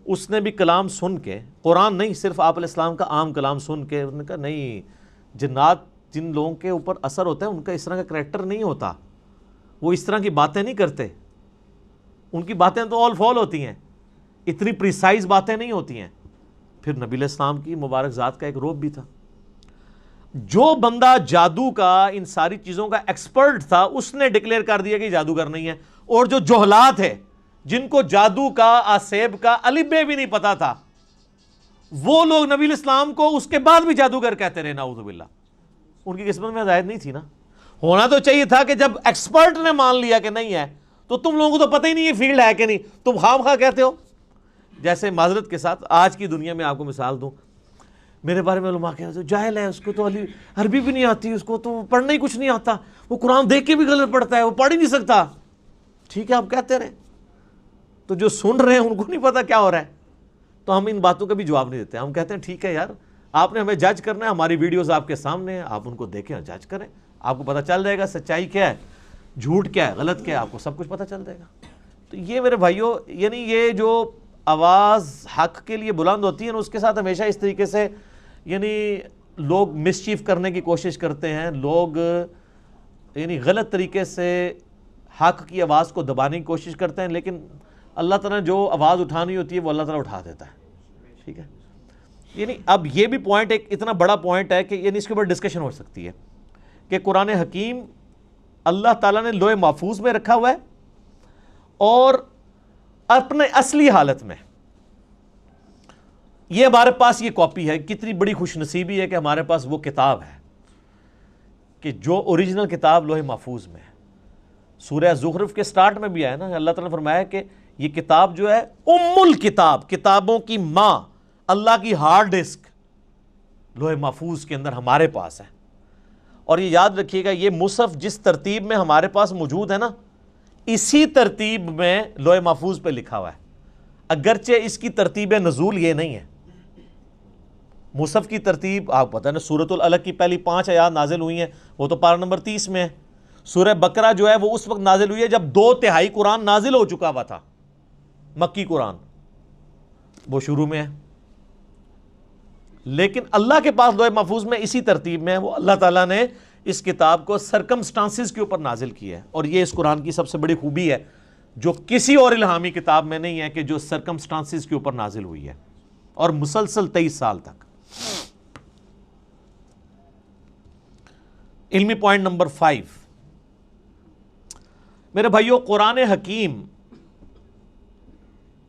اس نے بھی کلام سن کے، قرآن نہیں صرف آپ علیہ السلام کا عام کلام سن کے، اس نے کہا نہیں، جنات جن لوگوں کے اوپر اثر ہوتا ہے ان کا اس طرح کا کریکٹر نہیں ہوتا، وہ اس طرح کی باتیں نہیں کرتے، ان کی باتیں تو آل فال ہوتی ہیں، اتنی پریسائز باتیں نہیں ہوتی ہیں۔ پھر نبی علیہ السلام کی مبارک ذات کا ایک روب بھی تھا۔ جو بندہ جادو کا ان ساری چیزوں کا ایکسپرٹ تھا، اس نے ڈکلیئر کر دیا کہ جادوگر نہیں ہے، اور جو جہلات ہے جن کو جادو کا، آسیب کا الف بے بھی نہیں پتا تھا، وہ لوگ نبی الاسلام کو اس کے بعد بھی جادوگر کہتے رہے، نعوذ باللہ۔ ان کی قسمت میں ہدایت نہیں تھی نا، ہونا تو چاہیے تھا کہ جب ایکسپرٹ نے مان لیا کہ نہیں ہے تو تم لوگوں کو تو پتہ ہی نہیں یہ فیلڈ ہے کہ نہیں، تم خام خواہ کہتے ہو۔ جیسے معذرت کے ساتھ آج کی دنیا میں آپ کو مثال دوں، میرے بارے میں علماء کہتے ہیں جاہل ہے، اس کو تو عربی بھی نہیں آتی، اس کو تو پڑھنا ہی کچھ نہیں آتا، وہ قرآن دیکھ کے بھی غلط پڑھتا ہے، وہ پڑھ ہی نہیں سکتا۔ ٹھیک ہے، آپ کہتے رہے، تو جو سن رہے ہیں ان کو نہیں پتا کیا ہو رہا ہے، تو ہم ان باتوں کا بھی جواب نہیں دیتے۔ ہم کہتے ہیں ٹھیک ہے یار، آپ نے ہمیں جج کرنا ہے، ہماری ویڈیوز آپ کے سامنے ہیں، آپ ان کو دیکھیں اور جج کریں، آپ کو پتہ چل جائے گا سچائی کیا ہے، جھوٹ کیا ہے، غلط کیا ہے، آپ کو سب کچھ پتہ چل جائے گا۔ تو یہ میرے بھائیوں، یعنی یہ جو آواز حق کے لیے بلند ہوتی ہے نا، اس کے ساتھ ہمیشہ اس طریقے سے یعنی لوگ مسچیف کرنے کی کوشش کرتے ہیں، لوگ یعنی غلط طریقے سے حق کی آواز کو دبانے کی کوشش کرتے ہیں، لیکن اللہ تعالیٰ نے جو آواز اٹھانی ہوتی ہے وہ اللہ تعالیٰ اٹھا دیتا ہے۔ ٹھیک ہے، یعنی اب یہ بھی پوائنٹ ایک اتنا بڑا پوائنٹ ہے کہ یعنی اس کے اوپر ڈسکشن ہو سکتی ہے کہ قرآن حکیم اللہ تعالیٰ نے لوح محفوظ میں رکھا ہوا ہے، اور اپنے اصلی حالت میں یہ ہمارے پاس یہ کاپی ہے۔ کتنی بڑی خوش نصیبی ہے کہ ہمارے پاس وہ کتاب ہے کہ جو اوریجنل کتاب لوح محفوظ میں ہے۔ سورہ زخرف کے سٹارٹ میں بھی آیا نا، اللہ تعالیٰ نے فرمایا کہ یہ کتاب جو ہے ام الکتاب، کتابوں کی ماں، اللہ کی ہارڈ ڈسک لوح محفوظ کے اندر ہمارے پاس ہے۔ اور یہ یاد رکھیے گا، یہ مصحف جس ترتیب میں ہمارے پاس موجود ہے نا، اسی ترتیب میں لوح محفوظ پہ لکھا ہوا ہے، اگرچہ اس کی ترتیب نزول یہ نہیں ہے۔ مصحف کی ترتیب آپ پتہ نا، سورۃ العلق کی پہلی 5 آیات نازل ہوئی ہیں، وہ تو پارہ نمبر 30 میں ہے۔ سورہ بقرہ جو ہے وہ اس وقت نازل ہوئی ہے جب 2/3 قرآن نازل ہو چکا ہوا تھا، مکی قرآن وہ شروع میں ہے۔ لیکن اللہ کے پاس لوح محفوظ میں اسی ترتیب میں ہے، وہ اللہ تعالیٰ نے اس کتاب کو سرکمسٹانسز کے اوپر نازل کیا ہے، اور یہ اس قرآن کی سب سے بڑی خوبی ہے جو کسی اور الہامی کتاب میں نہیں ہے، کہ جو سرکمسٹانسز کے اوپر نازل ہوئی ہے، اور مسلسل 23 سال تک۔ علمی پوائنٹ نمبر 5 میرے بھائیو، قرآن حکیم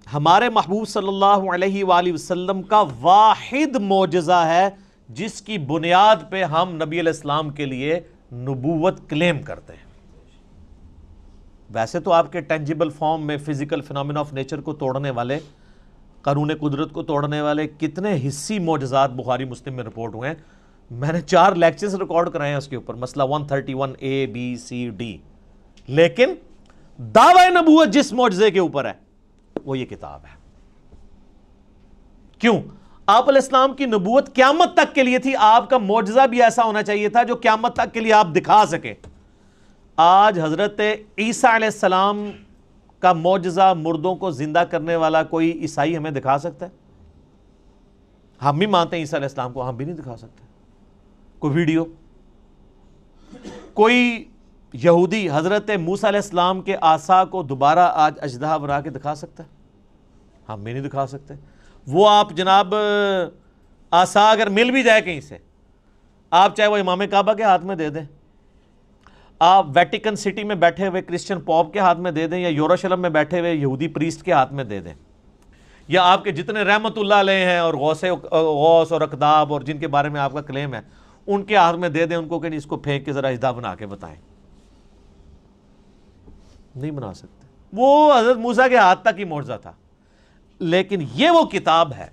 ہمارے محبوب صلی اللہ علیہ وآلہ وسلم کا واحد معجزہ ہے جس کی بنیاد پہ ہم نبی علیہ السلام کے لیے نبوت کلیم کرتے ہیں۔ ویسے تو آپ کے ٹینجیبل فارم میں فزیکل فینومینا آف نیچر کو توڑنے والے، قانون قدرت کو توڑنے والے کتنے حصی معجزات بخاری مسلم میں رپورٹ ہوئے ہیں۔ میں نے 4 لیکچرز ریکارڈ کرائے ہیں اس کے اوپر، مسئلہ 131A B C D، لیکن دعوی نبوت جس معجزے کے اوپر ہے وہ یہ کتاب ہے۔ کیوں؟ آپ علیہ السلام کی نبوت قیامت تک کے لیے تھی، آپ کا معجزہ بھی ایسا ہونا چاہیے تھا جو قیامت تک کے لیے آپ دکھا سکیں۔ آج حضرت عیسیٰ علیہ السلام کا معجزہ، مردوں کو زندہ کرنے والا، کوئی عیسائی ہمیں دکھا سکتا ہے؟ ہم بھی مانتے ہیں عیسیٰ علیہ السلام کو، ہم بھی نہیں دکھا سکتے کوئی ویڈیو۔ کوئی یہودی حضرت موسیٰ علیہ السلام کے عصا کو دوبارہ آج اژدہا بنا کے دکھا سکتا ہے؟ ہم بھی نہیں دکھا سکتے۔ وہ آپ جناب عصا اگر مل بھی جائے کہیں سے، آپ چاہے وہ امام کعبہ کے ہاتھ میں دے دیں، آپ ویٹیکن سٹی میں بیٹھے ہوئے کرسچن پوپ کے ہاتھ میں دے دیں، یا یروشلم میں بیٹھے ہوئے یہودی پریسٹ کے ہاتھ میں دے دیں، یا آپ کے جتنے رحمت اللہ علیہ ہیں اور غوث اور اقداب اور جن کے بارے میں آپ کا کلیم ہے، ان کے ہاتھ میں دے دیں ان کو کہ اس کو پھینک کے ذرا اژدہا بنا کے بتائیں۔ نہیں بنا سکتے۔ وہ حضرت موسیٰ کے ہاتھ تک ہی معجزہ تھا۔ لیکن یہ وہ کتاب ہے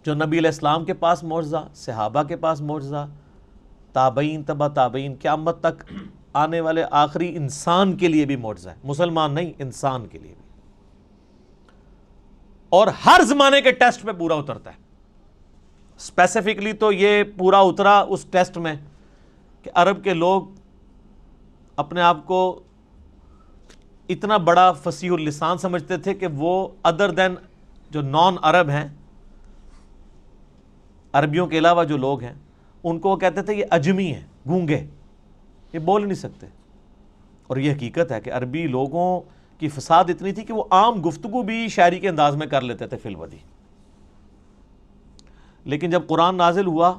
جو نبی علیہ السلام کے پاس معجزہ، صحابہ کے پاس معجزہ، تابعین، تبع تابعین، قیامت تک آنے والے آخری انسان کے لیے بھی معجزہ ہے، مسلمان نہیں، انسان کے لیے بھی، اور ہر زمانے کے ٹیسٹ پہ پورا اترتا ہے۔ اسپیسیفکلی تو یہ پورا اترا اس ٹیسٹ میں کہ عرب کے لوگ اپنے آپ کو اتنا بڑا فصیح اللسان سمجھتے تھے کہ وہ ادر دین جو نان عرب ہیں، عربیوں کے علاوہ جو لوگ ہیں، ان کو وہ کہتے تھے یہ اجمی ہیں، گونگے، یہ بول نہیں سکتے۔ اور یہ حقیقت ہے کہ عربی لوگوں کی فساد اتنی تھی کہ وہ عام گفتگو بھی شاعری کے انداز میں کر لیتے تھے فی الودی۔ لیکن جب قرآن نازل ہوا،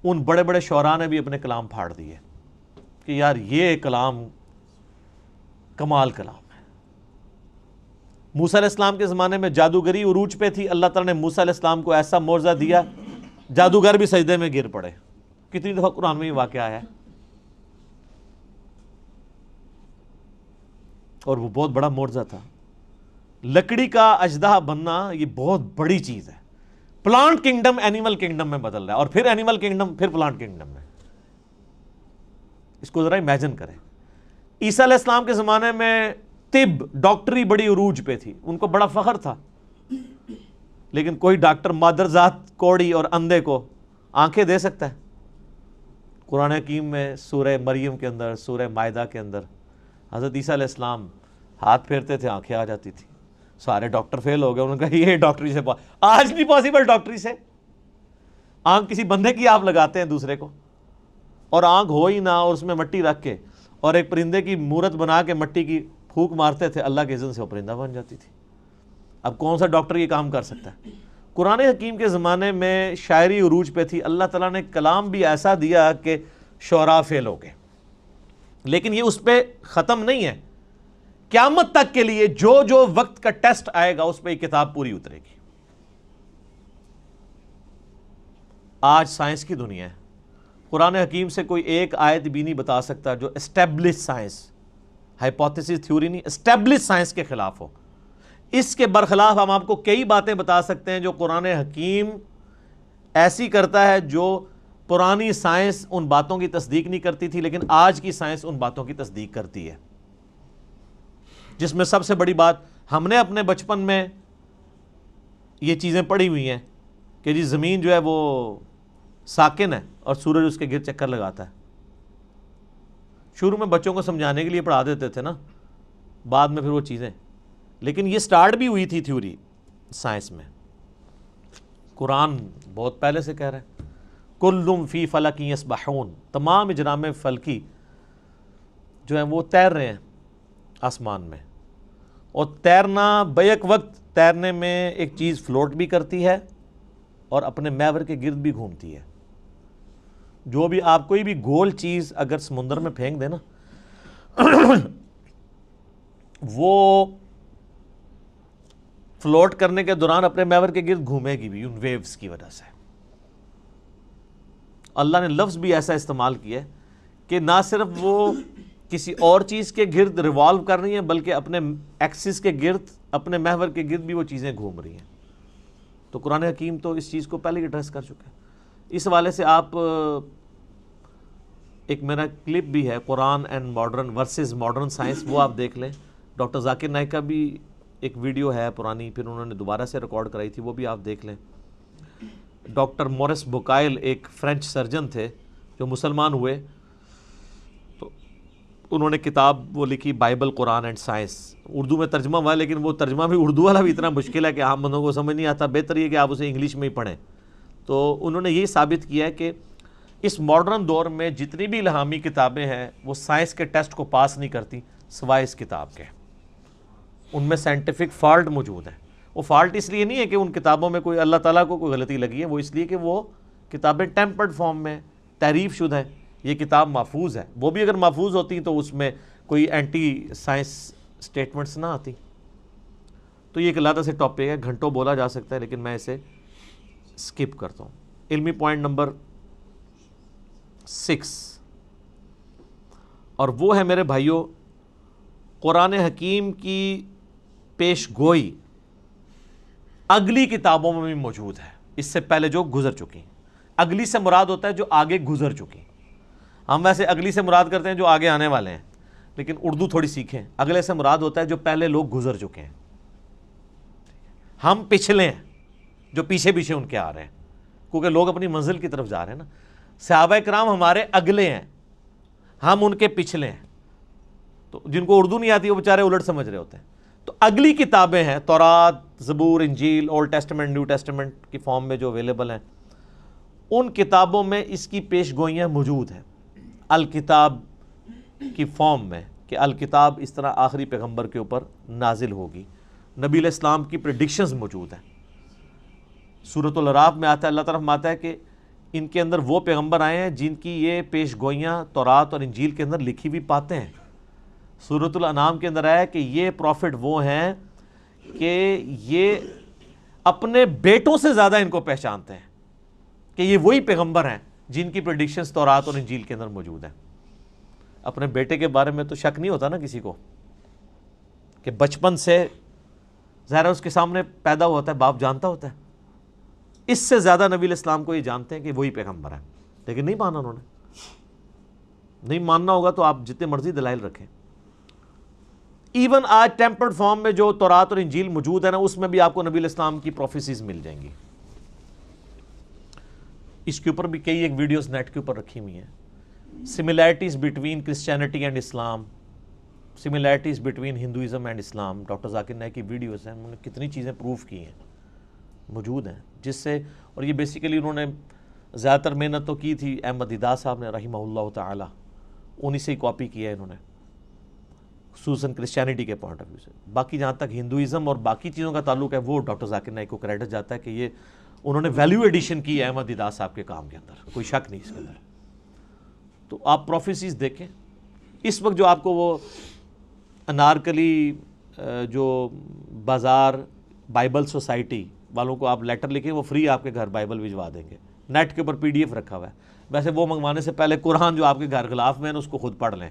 ان بڑے بڑے شعراء نے بھی اپنے کلام پھاڑ دیے کہ یار یہ کلام کمال کلام ہے۔ موسیٰ علیہ السلام کے زمانے میں جادوگری عروج پہ تھی، اللہ تعالیٰ نے موسیٰ علیہ السلام کو ایسا معجزہ دیا، جادوگر بھی سجدے میں گر پڑے۔ کتنی دفعہ قرآن میں یہ واقعہ آیا ہے، اور وہ بہت بڑا معجزہ تھا۔ لکڑی کا اژدہا بننا یہ بہت بڑی چیز ہے۔ پلانٹ کنگڈم اینیمل کنگڈم میں بدل رہا ہے، اور پھر اینیمل کنگڈم، پھر پلانٹ کنگڈم میں۔ اس کو ذرا امیجن کریں۔ عیسیٰ علیہ السلام کے زمانے میں طب، ڈاکٹری بڑی عروج پہ تھی، ان کو بڑا فخر تھا، لیکن کوئی ڈاکٹر مادرزاد کوڑی اور اندھے کو آنکھیں دے سکتا ہے؟ قرآن حکیم میں سورہ مریم کے اندر، سورہ مائدہ کے اندر حضرت عیسیٰ علیہ السلام ہاتھ پھیرتے تھے، آنکھیں آ جاتی تھی۔ سارے ڈاکٹر فیل ہو گئے، انہوں نے کہا یہ ڈاکٹری سے آج نہیں پاسبل، ڈاکٹری سے آنکھ کسی بندے کی آپ لگاتے ہیں دوسرے کو، اور آنکھ ہو ہی نہ، اور اس میں مٹی رکھ کے اور ایک پرندے کی مورت بنا کے مٹی کی پھونک مارتے تھے، اللہ کے اذن سے وہ پرندہ بن جاتی تھی۔ اب کون سا ڈاکٹر یہ کام کر سکتا ہے؟ قرآن حکیم کے زمانے میں شاعری عروج پہ تھی، اللہ تعالیٰ نے کلام بھی ایسا دیا کہ شعراء فیل ہو گئے۔ لیکن یہ اس پہ ختم نہیں ہے، قیامت تک کے لیے جو جو وقت کا ٹیسٹ آئے گا اس پہ یہ کتاب پوری اترے گی۔ آج سائنس کی دنیا ہے، قرآن حکیم سے کوئی ایک آیت بھی نہیں بتا سکتا جو اسٹیبلش سائنس، ہائپوتھیسس تھیوری نہیں، اسٹیبلش سائنس کے خلاف ہو۔ اس کے برخلاف ہم آپ کو کئی باتیں بتا سکتے ہیں جو قرآن حکیم ایسی کرتا ہے جو پرانی سائنس ان باتوں کی تصدیق نہیں کرتی تھی، لیکن آج کی سائنس ان باتوں کی تصدیق کرتی ہے۔ جس میں سب سے بڑی بات، ہم نے اپنے بچپن میں یہ چیزیں پڑھی ہوئی ہیں کہ جی زمین جو ہے وہ ساکن ہے اور سورج اس کے گرد چکر لگاتا ہے. شروع میں بچوں کو سمجھانے کے لیے پڑھا دیتے تھے نا, بعد میں پھر وہ چیزیں, لیکن یہ سٹارٹ بھی ہوئی تھی تھیوری سائنس میں. قرآن بہت پہلے سے کہہ رہا ہے کلٌ فی فلک یسبحون, تمام اجرام فلکی جو ہیں وہ تیر رہے ہیں آسمان میں, اور تیرنا بیک وقت تیرنے میں ایک چیز فلوٹ بھی کرتی ہے اور اپنے محور کے گرد بھی گھومتی ہے. جو بھی آپ کوئی بھی گول چیز اگر سمندر میں پھینک دیں نا وہ فلوٹ کرنے کے دوران اپنے محور کے گرد گھومے گی بھی ان ویوز کی وجہ سے. اللہ نے لفظ بھی ایسا استعمال کیا ہے کہ نہ صرف وہ کسی اور چیز کے گرد ریوالو کر رہی ہیں بلکہ اپنے ایکسس کے گرد, اپنے محور کے گرد بھی وہ چیزیں گھوم رہی ہیں. تو قرآن حکیم تو اس چیز کو پہلے ہی ایڈریس کر چکا ہے. اس حوالے سے آپ ایک میرا کلپ بھی ہے Quran and modern versus modern science, وہ آپ دیکھ لیں. ڈاکٹر ذاکر نائک کا بھی ایک ویڈیو ہے پرانی, پھر انہوں نے دوبارہ سے ریکارڈ کرائی تھی, وہ بھی آپ دیکھ لیں. ڈاکٹر مورس بوکائل ایک فرینچ سرجن تھے جو مسلمان ہوئے, تو انہوں نے کتاب وہ لکھی Bible Quran and science, Urdu میں ترجمہ ہوا ہے لیکن وہ ترجمہ بھی اردو والا بھی اتنا مشکل ہے کہ عام بندوں کو سمجھ نہیں آتا. بہتر یہ کہ آپ اسے انگلش میں ہی پڑھیں. تو انہوں نے یہی ثابت کیا ہے کہ اس ماڈرن دور میں جتنی بھی الہامی کتابیں ہیں وہ سائنس کے ٹیسٹ کو پاس نہیں کرتی سوائے اس کتاب کے. ان میں سائنٹیفک فالٹ موجود ہے. وہ فالٹ اس لیے نہیں ہے کہ ان کتابوں میں کوئی اللہ تعالیٰ کو کوئی غلطی لگی ہے, وہ اس لیے کہ وہ کتابیں ٹیمپرڈ فارم میں تحریف شدہ ہیں. یہ کتاب محفوظ ہے, وہ بھی اگر محفوظ ہوتی تو اس میں کوئی اینٹی سائنس سٹیٹمنٹس نہ آتی. تو یہ ایک علیحدہ سے ٹاپک ہے, گھنٹوں بولا جا سکتا ہے, لیکن میں اسے سکپ کرتا ہوں. علمی پوائنٹ نمبر 6, اور وہ ہے میرے بھائیوں قرآن حکیم کی پیش گوئی اگلی کتابوں میں بھی موجود ہے, اس سے پہلے جو گزر چکی. اگلی سے مراد ہوتا ہے جو آگے گزر چکی. ہم ویسے اگلی سے مراد کرتے ہیں جو آگے آنے والے ہیں, لیکن اردو تھوڑی سیکھیں. اگلے سے مراد ہوتا ہے جو پہلے لوگ گزر چکے ہیں. ہم پچھلے ہیں جو پیچھے پیچھے ان کے آ رہے ہیں, کیونکہ لوگ اپنی منزل کی طرف جا رہے ہیں نا. صحابہ کرام ہمارے اگلے ہیں, ہم ان کے پچھلے ہیں. تو جن کو اردو نہیں آتی وہ بیچارے الٹ سمجھ رہے ہوتے ہیں. تو اگلی کتابیں ہیں تورات, زبور, انجیل, اولڈ ٹیسٹمنٹ, نیو ٹیسٹمنٹ کی فارم میں جو اویلیبل ہیں, ان کتابوں میں اس کی پیش گوئیاں موجود ہیں الکتاب کی فارم میں, کہ الکتاب اس طرح آخری پیغمبر کے اوپر نازل ہوگی. نبی علیہ السلام کی پریڈکشنز موجود ہیں. سورۃ الاعراف میں آتا ہے, اللہ تعالیٰ فرماتا ہے کہ ان کے اندر وہ پیغمبر آئے ہیں جن کی یہ پیش گوئیاں تورات اور انجیل کے اندر لکھی ہوئی پاتے ہیں. سورۃ الانعام کے اندر آیا کہ یہ پروفٹ وہ ہیں کہ یہ اپنے بیٹوں سے زیادہ ان کو پہچانتے ہیں, کہ یہ وہی پیغمبر ہیں جن کی پریڈکشنز تورات اور انجیل کے اندر موجود ہیں. اپنے بیٹے کے بارے میں تو شک نہیں ہوتا نا کسی کو, کہ بچپن سے ظاہر اس کے سامنے پیدا ہوتا ہے, باپ جانتا ہوتا ہے. اس سے زیادہ نبی علیہ السلام کو یہ جانتے ہیں کہ وہی پیغمبر ہیں, لیکن نہیں مانا انہوں نے. نہیں ماننا ہوگا تو آپ جتنے مرضی دلائل رکھیں. ایون آج ٹیمپرڈ فارم میں جو تورات اور انجیل موجود ہے نا, اس میں بھی آپ کو نبی علیہ السلام کی پروفیسیز مل جائیں گی. اس کے اوپر بھی کئی ایک ویڈیوز نیٹ کے اوپر رکھی ہوئی ہیں. Similarities between Christianity and Islam, similarities between Hinduism and Islam. Doctor Zakir Naik کی ویڈیوز ہیں, انہوں نے کتنی چیزیں پروف کی ہیں, موجود ہیں, جس سے, اور یہ بیسیکلی انہوں نے زیادہ تر محنت تو کی تھی احمد دیدار صاحب نے رحمہ اللہ تعالی, انہی سے ہی کاپی کیا ہے انہوں نے, خصوصاً کرسچینٹی کے پوائنٹ آف ویو سے. باقی جہاں تک ہندوازم اور باقی چیزوں کا تعلق ہے وہ ڈاکٹر ذاکر نائک کو کریڈٹ جاتا ہے کہ یہ انہوں نے ویلیو ایڈیشن کی ہے احمد دیدار صاحب کے کام کے اندر, کوئی شک نہیں اس کے اندر. تو آپ پروفیسیز دیکھیں. اس وقت جو آپ کو وہ انارکلی جو بازار بائبل سوسائٹی والوں کو آپ لیٹر لکھیں, وہ فری آپ کے گھر بائبل بھجوا دیں گے. نیٹ کے اوپر PDF رکھا ہوا ہے. ویسے وہ منگوانے سے پہلے قرآن جو آپ کے گھر غلاف میں ہے اس کو خود پڑھ لیں.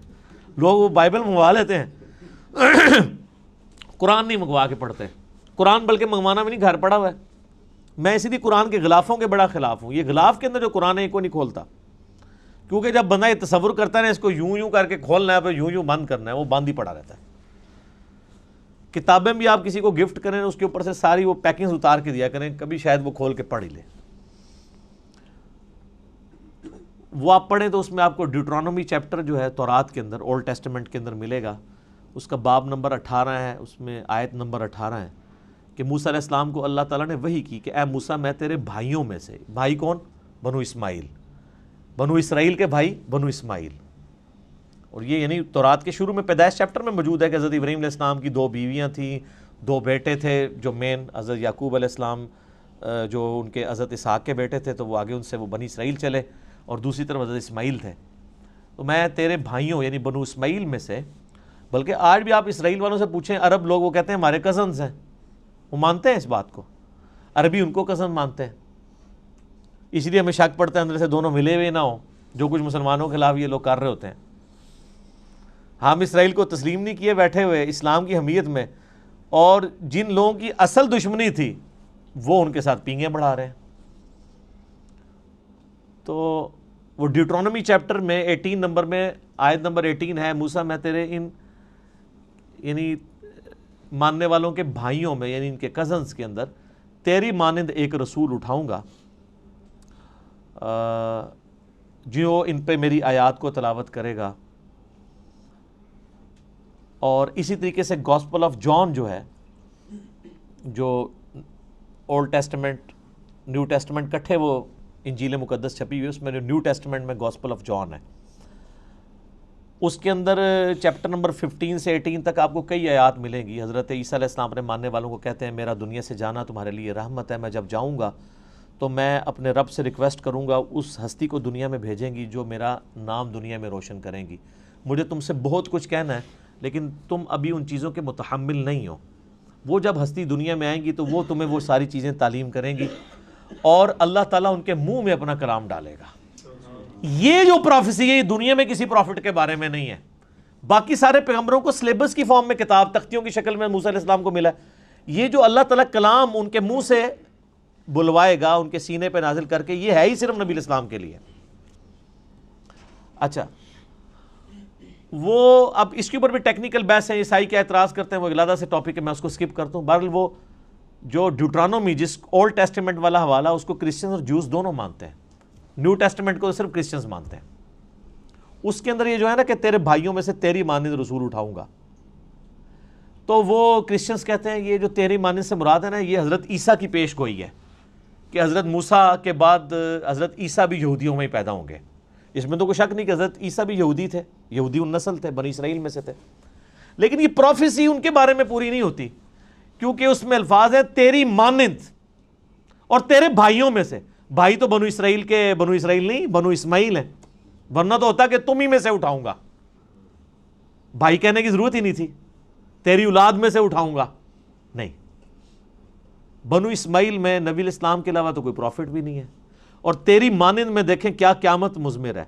لوگ وہ بائبل منگوا لیتے ہیں, قرآن نہیں منگوا کے پڑھتے. قرآن بلکہ منگوانا بھی نہیں, گھر پڑا ہوا ہے. میں اسی لیے قرآن کے غلافوں کے بڑا خلاف ہوں. یہ غلاف کے اندر جو قرآن ہے کو نہیں کھولتا, کیونکہ جب بندہ یہ تصور کرتا ہے نا اس کو یوں یوں کر کے کھولنا ہے, پھر یوں یوں بند کرنا ہے, وہ بند ہی پڑا رہتا ہے. کتابیں بھی آپ کسی کو گفٹ کریں اس کے اوپر سے ساری وہ پیکنگز اتار کے دیا کریں, کبھی شاید وہ کھول کے پڑھ ہی لے. وہ آپ پڑھیں تو اس میں آپ کو ڈیوٹرانومی چیپٹر جو ہے تورات کے اندر، اولڈ ٹیسٹمنٹ کے اندر ملے گا، اس کا باب نمبر 18 ہے، اس میں آیت نمبر 18 ہے کہ موسیٰ علیہ السلام کو اللہ تعالیٰ نے وحی کی کہ اے موسیٰ میں تیرے بھائیوں میں سے، بھائی کون؟ بنو اسماعیل، بنو اسرائیل کے بھائی بنو اسماعیل. اور یہ یعنی تورات کے شروع میں پیدائش چیپٹر میں موجود ہے کہ حضرت ابراہیم علیہ السلام کی 2 بیویاں تھیں، 2 بیٹے تھے، جو مین حضرت یعقوب علیہ السلام جو ان کے حضرت اسحاق کے بیٹے تھے، تو وہ آگے ان سے وہ بنی اسرائیل چلے، اور دوسری طرف حضرت اسماعیل تھے. تو میں تیرے بھائیوں یعنی بنو اسماعیل میں سے، بلکہ آج بھی آپ اسرائیل والوں سے پوچھیں، عرب لوگ وہ کہتے ہیں ہمارے کزنز ہیں، وہ مانتے ہیں اس بات کو، عربی ان کو کزن مانتے ہیں. اس لیے ہمیں شک پڑتا ہے اندر سے دونوں ملے ہوئے نہ ہوں، جو کچھ مسلمانوں کے خلاف یہ لوگ کر رہے ہوتے ہیں. ہم اسرائیل کو تسلیم نہیں کیے بیٹھے ہوئے اسلام کی حمیت میں، اور جن لوگوں کی اصل دشمنی تھی وہ ان کے ساتھ پینگیں بڑھا رہے ہیں. تو وہ ڈیوٹرانومی چیپٹر میں 18 نمبر میں آیت نمبر 18 ہے، موسیٰ میں تیرے ان یعنی ماننے والوں کے بھائیوں میں یعنی ان کے کزنز کے اندر تیری مانند ایک رسول اٹھاؤں گا جو ان پہ میری آیات کو تلاوت کرے گا. اور اسی طریقے سے گاسپل آف جان جو ہے، جو اولڈ ٹیسٹمنٹ نیو ٹیسٹمنٹ کٹھے وہ انجیل مقدس چھپی ہوئی ہے، اس میں جو نیو ٹیسٹمنٹ میں گاسپل آف جان ہے، اس کے اندر چیپٹر نمبر 15 سے 18 تک آپ کو کئی آیات ملیں گی. حضرت عیسیٰ علیہ السلام اپنے ماننے والوں کو کہتے ہیں میرا دنیا سے جانا تمہارے لیے رحمت ہے، میں جب جاؤں گا تو میں اپنے رب سے ریکویسٹ کروں گا اس ہستی کو دنیا میں بھیجیں گی جو میرا نام دنیا میں روشن کریں گی. مجھے تم سے بہت کچھ کہنا ہے لیکن تم ابھی ان چیزوں کے متحمل نہیں ہو. وہ جب ہستی دنیا میں آئیں گی تو وہ تمہیں وہ ساری چیزیں تعلیم کریں گی، اور اللہ تعالیٰ ان کے منہ میں اپنا کلام ڈالے گا. یہ جو پروفیسی ہے یہ دنیا میں کسی پروفٹ کے بارے میں نہیں ہے. باقی سارے پیغمبروں کو سلیبس کی فارم میں کتاب تختیوں کی شکل میں موسیٰ علیہ السلام کو ملا ہے. یہ جو اللہ تعالیٰ کلام ان کے منہ سے بلوائے گا، ان کے سینے پہ نازل کر کے، یہ ہے ہی صرف نبی علیہ السلام کے لیے. اچھا، وہ اب اس کے اوپر بھی ٹیکنیکل بحث ہے، عیسائی کیا اعتراض کرتے ہیں، وہ علیحدہ سے ٹاپک ہے، میں اس کو سکپ کرتا ہوں. بہرحال وہ جو ڈیوٹرانومی جس اولڈ ٹیسٹمنٹ والا حوالہ، اس کو کرسچنز اور جوز دونوں مانتے ہیں. نیو ٹیسٹمنٹ کو صرف کرسچنز مانتے ہیں. اس کے اندر یہ جو ہے نا کہ تیرے بھائیوں میں سے تیری مانند رسول اٹھاؤں گا، تو وہ کرسچنز کہتے ہیں یہ جو تیری مانند سے مراد ہے نا، یہ حضرت عیسیٰ کی پیش گوئی ہے کہ حضرت موسیٰ کے بعد حضرت عیسیٰ بھی یہودیوں میں ہی پیدا ہوں گے. اس میں تو کوئی شک نہیں کہ حضرت عیسیٰ بھی یہودی تھے، یہودی النسل تھے، بنی اسرائیل میں سے تھے. لیکن یہ پروفیسی ان کے بارے میں پوری نہیں ہوتی، کیونکہ اس میں الفاظ ہے تیری مانند اور تیرے بھائیوں میں سے. بھائی تو بنو اسرائیل کے بنو اسرائیل نہیں، بنو اسماعیل ہیں، ورنہ تو ہوتا کہ تم ہی میں سے اٹھاؤں گا. بھائی کہنے کی ضرورت ہی نہیں تھی، تیری اولاد میں سے اٹھاؤں گا. نہیں، بنو اسماعیل میں نبی علیہ السلام کے علاوہ تو کوئی پروفٹ بھی نہیں ہے. اور تیری مانند میں دیکھیں کیا قیامت مضمر ہے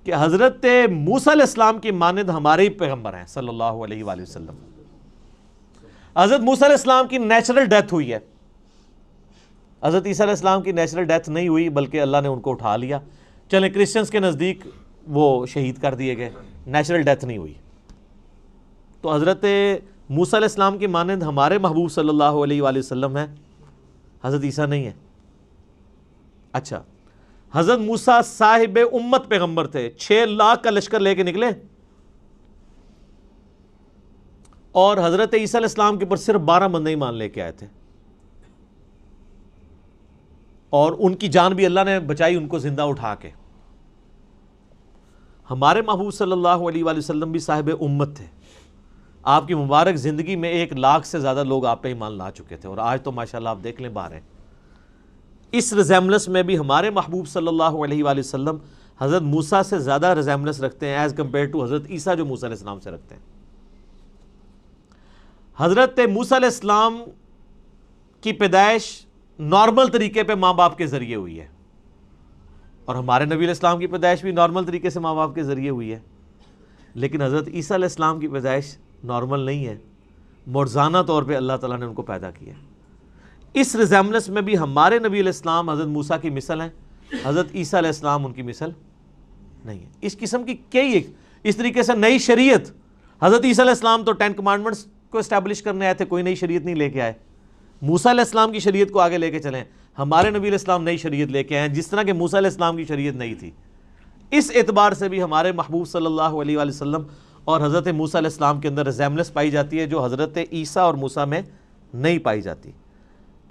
کہ حضرت موسیٰ علیہ السلام کی مانند ہمارے ہی پیغمبر ہیں صلی اللہ علیہ وآلہ وسلم. حضرت موسیٰ علیہ السلام کی نیچرل ڈیتھ ہوئی ہے، حضرت عیسیٰ علیہ السلام کی نیچرل ڈیتھ نہیں ہوئی، بلکہ اللہ نے ان کو اٹھا لیا. چلیں کرسچنز کے نزدیک وہ شہید کر دیے گئے، نیچرل ڈیتھ نہیں ہوئی. تو حضرت موسیٰ علیہ السلام کی مانند ہمارے محبوب صلی اللہ علیہ وآلہ وسلم ہیں، حضرت عیسیٰ نہیں ہے. اچھا، حضرت موسیٰ صاحب امت پیغمبر تھے، 6 لاکھ کا لشکر لے کے نکلے، اور حضرت عیسیٰ علیہ السلام کے اوپر صرف 12 بندے ایمان لے کے آئے تھے، اور ان کی جان بھی اللہ نے بچائی ان کو زندہ اٹھا کے. ہمارے محبوب صلی اللہ علیہ وآلہ وسلم بھی صاحب امت تھے. آپ کی مبارک زندگی میں 1 لاکھ سے زیادہ لوگ آپ پہ ایمان لا چکے تھے، اور آج تو ماشاءاللہ آپ دیکھ لیں باہر ہیں. اس ریزیملنس میں بھی ہمارے محبوب صلی اللہ علیہ وآلہ وسلم حضرت موسیٰ سے زیادہ ریزیملنس رکھتے ہیں ایز کمپیئر ٹو حضرت عیسیٰ جو موسیٰ علیہ السلام سے رکھتے ہیں. حضرت موسیٰ علیہ السلام کی پیدائش نارمل طریقے پہ ماں باپ کے ذریعے ہوئی ہے، اور ہمارے نبی علیہ السلام کی پیدائش بھی نارمل طریقے سے ماں باپ کے ذریعے ہوئی ہے. لیکن حضرت عیسیٰ علیہ السلام کی پیدائش نارمل نہیں ہے، معجزانہ طور پہ اللہ تعالیٰ نے ان کو پیدا کیا. اس ریزیملنس میں بھی ہمارے نبی علیہ السلام حضرت موسیٰ کی مثل ہیں، حضرت عیسیٰ علیہ السلام ان کی مثل نہیں ہے. اس قسم کی کئی اس طریقے سے نئی شریعت، حضرت عیسیٰ علیہ السلام تو 10 کمانڈمنٹس کو اسٹیبلش کرنے آئے تھے، کوئی نئی شریعت نہیں لے کے آئے. موسیٰ علیہ السلام کی شریعت کو آگے لے کے چلیں. ہمارے نبی علیہ السلام نئی شریعت لے کے آئے، جس طرح کہ موسیٰ علیہ السلام کی شریعت نہیں تھی. اس اعتبار سے بھی ہمارے محبوب صلی اللہ علیہ وآلہ وسلم اور حضرت موسیٰ علیہ السلام کے اندر ریزیمبلنس پائی جاتی ہے جو حضرت عیسیٰ اور موسیٰ میں نہیں پائی جاتی.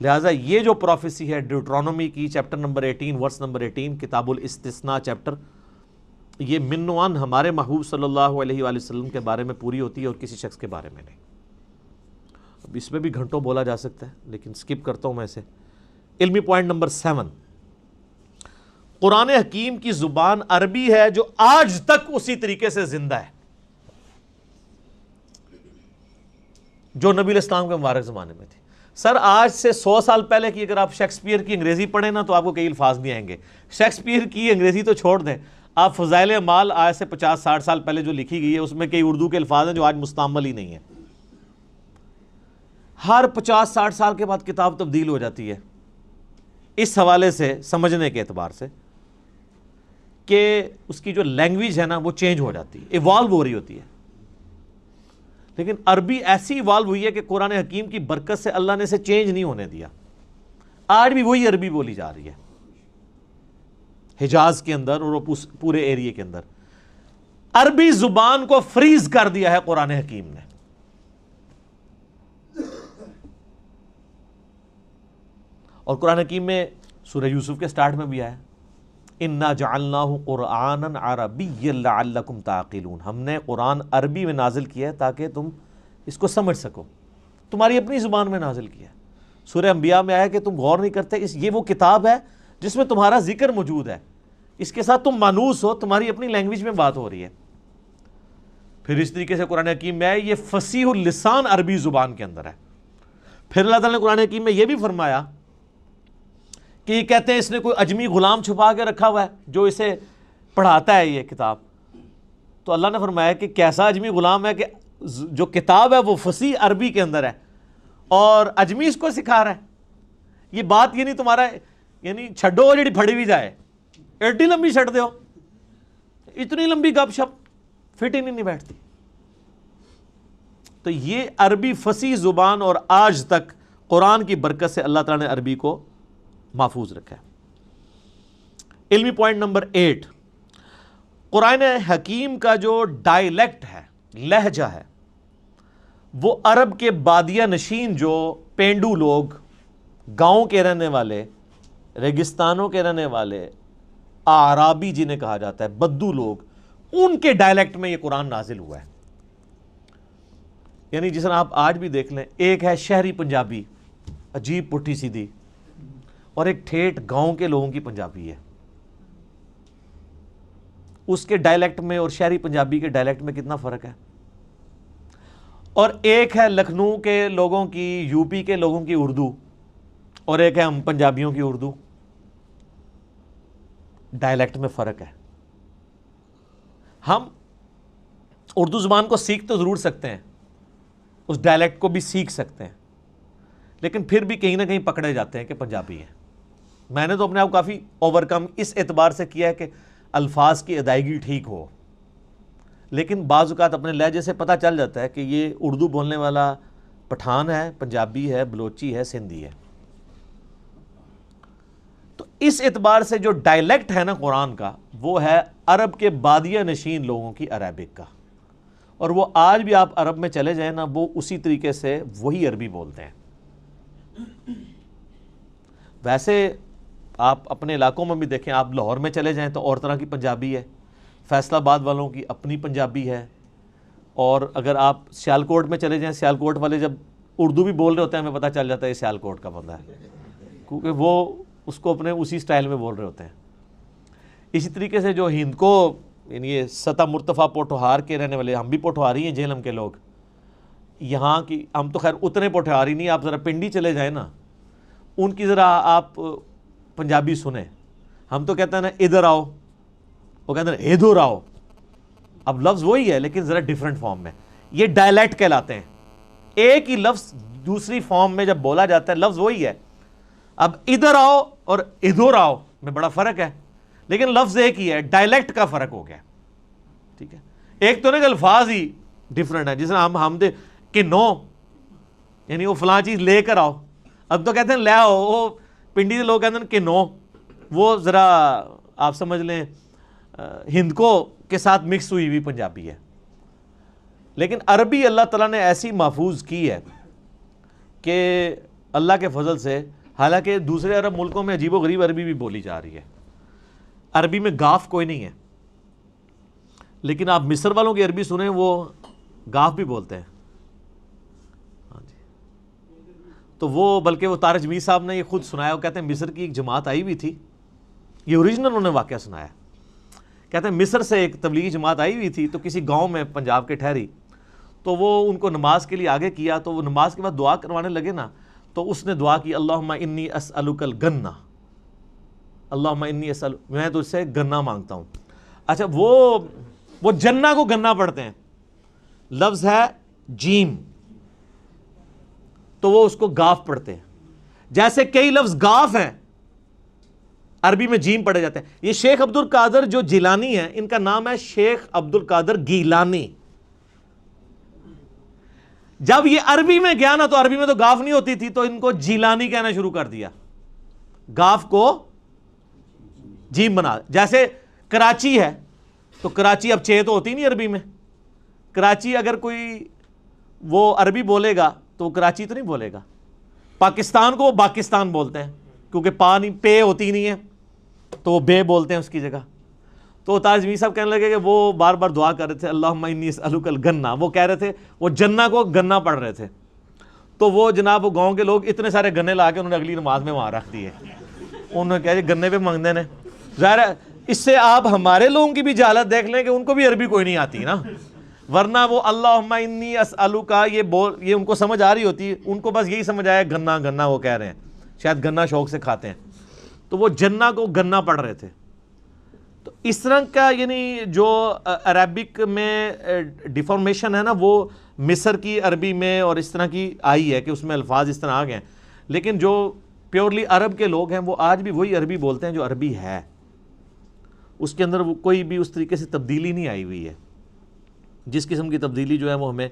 لہٰذا یہ جو پروفیسی ہے ڈیوٹرانومی کی چیپٹر نمبر 18 ورس نمبر 18 کتاب الاستثناء چیپٹر، یہ من و عن ہمارے محبوب صلی اللہ علیہ وآلہ وسلم کے بارے میں پوری ہوتی ہے اور کسی شخص کے بارے میں نہیں. اب اس میں بھی گھنٹوں بولا جا سکتا ہے لیکن سکپ کرتا ہوں میں اسے. علمی پوائنٹ نمبر 7، قرآن حکیم کی زبان عربی ہے جو آج تک اسی طریقے سے زندہ ہے جو نبی علیہ السلام کے مبارک زمانے میں تھی. سر آج سے 100 سال پہلے کی اگر آپ شیکسپیئر کی انگریزی پڑھیں نا تو آپ کو کئی الفاظ نہیں آئیں گے. شیکسپیئر کی انگریزی تو چھوڑ دیں، آپ فضائل اعمال آج سے 50-60 سال پہلے جو لکھی گئی ہے اس میں کئی اردو کے الفاظ ہیں جو آج مستعمل ہی نہیں ہیں. ہر 50-60 سال کے بعد کتاب تبدیل ہو جاتی ہے اس حوالے سے سمجھنے کے اعتبار سے کہ اس کی جو لینگویج ہے نا وہ چینج ہو جاتی ہے، ایوالو ہو رہی ہوتی ہے. لیکن عربی ایسی ایوالو ہوئی ہے کہ قرآن حکیم کی برکت سے اللہ نے اسے چینج نہیں ہونے دیا. آج بھی وہی عربی بولی جا رہی ہے حجاز کے اندر اور پورے ایریے کے اندر. عربی زبان کو فریز کر دیا ہے قرآن حکیم نے. اور قرآن حکیم میں سورہ یوسف کے سٹارٹ میں بھی آیا اِنَّا جَعَلْنَاهُ قُرْآنًا عَرَبِيًّا لَعَلَّكُمْ تَعْقِلُونَ. ہم نے قرآن عربی میں نازل کیا ہے تاکہ تم اس کو سمجھ سکو، تمہاری اپنی زبان میں نازل کیا ہے. سورہ انبیاء میں آیا کہ تم غور نہیں کرتے، یہ وہ کتاب ہے جس میں تمہارا ذکر موجود ہے، اس کے ساتھ تم مانوس ہو، تمہاری اپنی لینگویج میں بات ہو رہی ہے. پھر اس طریقے سے قرآن حکیم میں آئے یہ فصیح اللسان عربی زبان کے اندر ہے. پھر اللہ تعالیٰ نے قرآن حکیم میں یہ بھی فرمایا کہ یہ کہتے ہیں اس نے کوئی اجمی غلام چھپا کے رکھا ہوا ہے جو اسے پڑھاتا ہے یہ کتاب. تو اللہ نے فرمایا کہ کیسا اجمی غلام ہے کہ جو کتاب ہے وہ فصیح عربی کے اندر ہے اور اجمی اس کو سکھا رہا ہے. یہ بات یہ نہیں تمہارا یعنی چھڈو جڑی پھڑی بھی جائے ایڈی لمبی چھڑ دے ہو، اتنی لمبی گپ شپ فٹ ہی نہیں بیٹھتی. تو یہ عربی فصیح زبان اور آج تک قرآن کی برکت سے اللہ تعالیٰ نے عربی کو محفوظ رکھا ہے. علمی پوائنٹ نمبر 8، قرآن حکیم کا جو ڈائلیکٹ ہے، لہجہ ہے، وہ عرب کے بادیہ نشین جو پینڈو لوگ، گاؤں کے رہنے والے، ریگستانوں کے رہنے والے، اعرابی جنہیں کہا جاتا ہے، بدو لوگ، ان کے ڈائلیکٹ میں یہ قرآن نازل ہوا ہے. یعنی جس طرح آپ آج بھی دیکھ لیں، ایک ہے شہری پنجابی عجیب پٹھی سیدھی، اور ایک ٹھیٹھ گاؤں کے لوگوں کی پنجابی ہے. اس کے ڈائلیکٹ میں اور شہری پنجابی کے ڈائلیکٹ میں کتنا فرق ہے. اور ایک ہے لکھنؤ کے لوگوں کی، یو پی کے لوگوں کی اردو، اور ایک ہے ہم پنجابیوں کی اردو. ڈائلیکٹ میں فرق ہے. ہم اردو زبان کو سیکھ تو ضرور سکتے ہیں، اس ڈائلیکٹ کو بھی سیکھ سکتے ہیں، لیکن پھر بھی کہیں نہ کہیں پکڑے جاتے ہیں کہ پنجابی ہیں. میں نے تو اپنے آپ کافی اوورکم اس اعتبار سے کیا ہے کہ الفاظ کی ادائیگی ٹھیک ہو، لیکن بعض اوقات اپنے لہجے سے پتہ چل جاتا ہے کہ یہ اردو بولنے والا پٹھان ہے، پنجابی ہے، بلوچی ہے، سندھی ہے. تو اس اعتبار سے جو ڈائلیکٹ ہے نا قرآن کا، وہ ہے عرب کے بادیہ نشین لوگوں کی عربک کا. اور وہ آج بھی آپ عرب میں چلے جائیں نا، وہ اسی طریقے سے وہی عربی بولتے ہیں. ویسے آپ اپنے علاقوں میں بھی دیکھیں، آپ لاہور میں چلے جائیں تو اور طرح کی پنجابی ہے، فیصل آباد والوں کی اپنی پنجابی ہے. اور اگر آپ سیالکوٹ میں چلے جائیں، سیالکوٹ والے جب اردو بھی بول رہے ہوتے ہیں ہمیں پتہ چل جاتا ہے یہ سیالکوٹ کا بندہ ہے، کیونکہ وہ اس کو اپنے اسی سٹائل میں بول رہے ہوتے ہیں. اسی طریقے سے جو ہند کو یعنی یہ سطح مرتفع پوٹھوہار کے رہنے والے، ہم بھی پوٹھوہاری ہیں جہلم کے لوگ، یہاں کی ہم تو خیر اتنے پوٹھوہاری نہیں، آپ ذرا پنڈی چلے جائیں نا، ان کی ذرا آپ پنجابی سنیں. ہم تو کہتے ہیں نا ادھر آؤ، وہ کہتے ہیں ادھر آؤ. اب لفظ وہی ہے لیکن ذرا ڈیفرنٹ فارم میں. یہ ڈائلیکٹ کہلاتے ہیں. ایک ہی لفظ دوسری فارم میں جب بولا جاتا ہے لفظ وہی ہے. اب ادھر آؤ اور ادھر آؤ میں بڑا فرق ہے، لیکن لفظ ایک ہی ہے، ڈائلیکٹ کا فرق ہو گیا. ٹھیک ہے، ایک تو نہیں کہ الفاظ ہی ڈیفرنٹ ہے. جس طرح ہم دے کہ نو یعنی وہ فلاں چیز لے کر آؤ، اب تو کہتے ہیں لے آؤ. وہ پنڈی کے لوگ کہتے ہیں کہ نو، وہ ذرا آپ سمجھ لیں ہندکو کے ساتھ مکس ہوئی ہوئی پنجابی ہے، لیکن عربی اللہ تعالیٰ نے ایسی محفوظ کی ہے کہ اللہ کے فضل سے، حالانکہ دوسرے عرب ملکوں میں عجیب و غریب عربی بھی بولی جا رہی ہے، عربی میں گاف کوئی نہیں ہے، لیکن آپ مصر والوں کی عربی سنیں وہ گاف بھی بولتے ہیں. ہاں جی، تو وہ بلکہ وہ طارق جمیل صاحب نے یہ خود سنایا، وہ کہتے ہیں مصر کی ایک جماعت آئی ہوئی تھی، یہ اوریجنل انہوں نے واقعہ سنایا. کہتے ہیں مصر سے ایک تبلیغی جماعت آئی ہوئی تھی، تو کسی گاؤں میں پنجاب کے ٹھہری، تو وہ ان کو نماز کے لیے آگے کیا، تو وہ نماز کے بعد دعا کروانے لگے نا، تو اس نے دعا کی اللہم انی اسألک الگنہ، اللہم انی اسألک، میں تو اس سے گنا مانگتا ہوں. اچھا وہ جنہ کو گنا پڑھتے ہیں، لفظ ہے جیم، تو وہ اس کو گاف پڑھتے ہیں. جیسے کئی لفظ گاف ہیں عربی میں جیم پڑھے جاتے ہیں. یہ شیخ عبد القادر جو جیلانی ہیں، ان کا نام ہے شیخ عبد القادر گیلانی. جب یہ عربی میں گیا نا، تو عربی میں تو گاف نہیں ہوتی تھی، تو ان کو جیلانی کہنا شروع کر دیا، گاف کو جیم بنا. جیسے کراچی ہے، تو کراچی اب چھ تو ہوتی نہیں عربی میں، کراچی اگر کوئی وہ عربی بولے گا تو وہ کراچی تو نہیں بولے گا. پاکستان کو وہ باکستان بولتے ہیں، کیونکہ پا نہیں، پے ہوتی نہیں ہے، تو وہ بے بولتے ہیں اس کی جگہ. تو طارق جمیل صاحب کہنے لگے کہ وہ بار بار دعا کر رہے تھے اللہم انی اسألک الگنہ، وہ کہہ رہے تھے، وہ جنہ کو گنا پڑھ رہے تھے. تو وہ جناب وہ گاؤں کے لوگ اتنے سارے گنے لا کے انہوں نے اگلی نماز میں وہاں رکھ دیے. انہوں نے کہا جی گنے پہ مانگنے نے. ظاہر ہے اس سے آپ ہمارے لوگوں کی بھی جہالت دیکھ لیں کہ ان کو بھی عربی کوئی نہیں آتی نا، ورنہ وہ اللہم انی اسألک یہ ان کو سمجھ آ رہی ہوتی، ان کو بس یہی سمجھ آیا گنا گنا وہ کہہ رہے ہیں، شاید گنا شوق سے کھاتے ہیں. تو وہ جنہ کو گنا پڑھ رہے تھے. تو اس طرح کا یعنی جو عربک میں ڈیفارمیشن ہے نا، وہ مصر کی عربی میں اور اس طرح کی آئی ہے کہ اس میں الفاظ اس طرح آ گئے ہیں. لیکن جو پیورلی عرب کے لوگ ہیں وہ آج بھی وہی عربی بولتے ہیں جو عربی ہے، اس کے اندر وہ کوئی بھی اس طریقے سے تبدیلی نہیں آئی ہوئی ہے. جس قسم کی تبدیلی جو ہے وہ ہمیں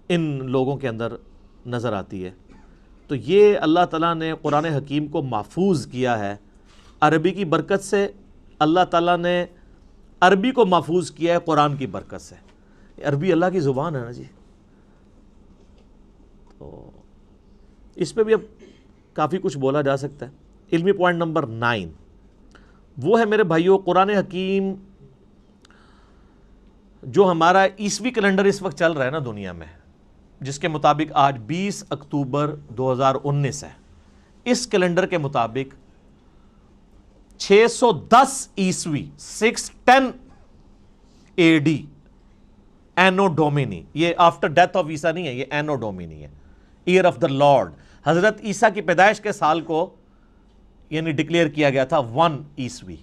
ان لوگوں کے اندر نظر آتی ہے. تو یہ اللہ تعالیٰ نے قرآن حکیم کو محفوظ کیا ہے عربی کی برکت سے. اللہ تعالیٰ نے عربی کو محفوظ کیا ہے قرآن کی برکت سے. عربی اللہ کی زبان ہے نا جی. تو اس پہ بھی اب کافی کچھ بولا جا سکتا ہے. علمی پوائنٹ نمبر 9 وہ ہے میرے بھائیوں، قرآن حکیم جو ہمارا عیسوی کیلنڈر اس وقت چل رہا ہے نا دنیا میں، جس کے مطابق آج 20 اکتوبر 2019 ہے، اس کیلنڈر کے مطابق 610 عیسوی 610 AD اینو ڈومینی، یہ آفٹر ڈیتھ آف عیسیٰ نہیں ہے، یہ اینو ڈومینی ہے، ایئر آف دا لارڈ. حضرت عیسیٰ کی پیدائش کے سال کو یعنی ڈکلیئر کیا گیا تھا 1 عیسوی،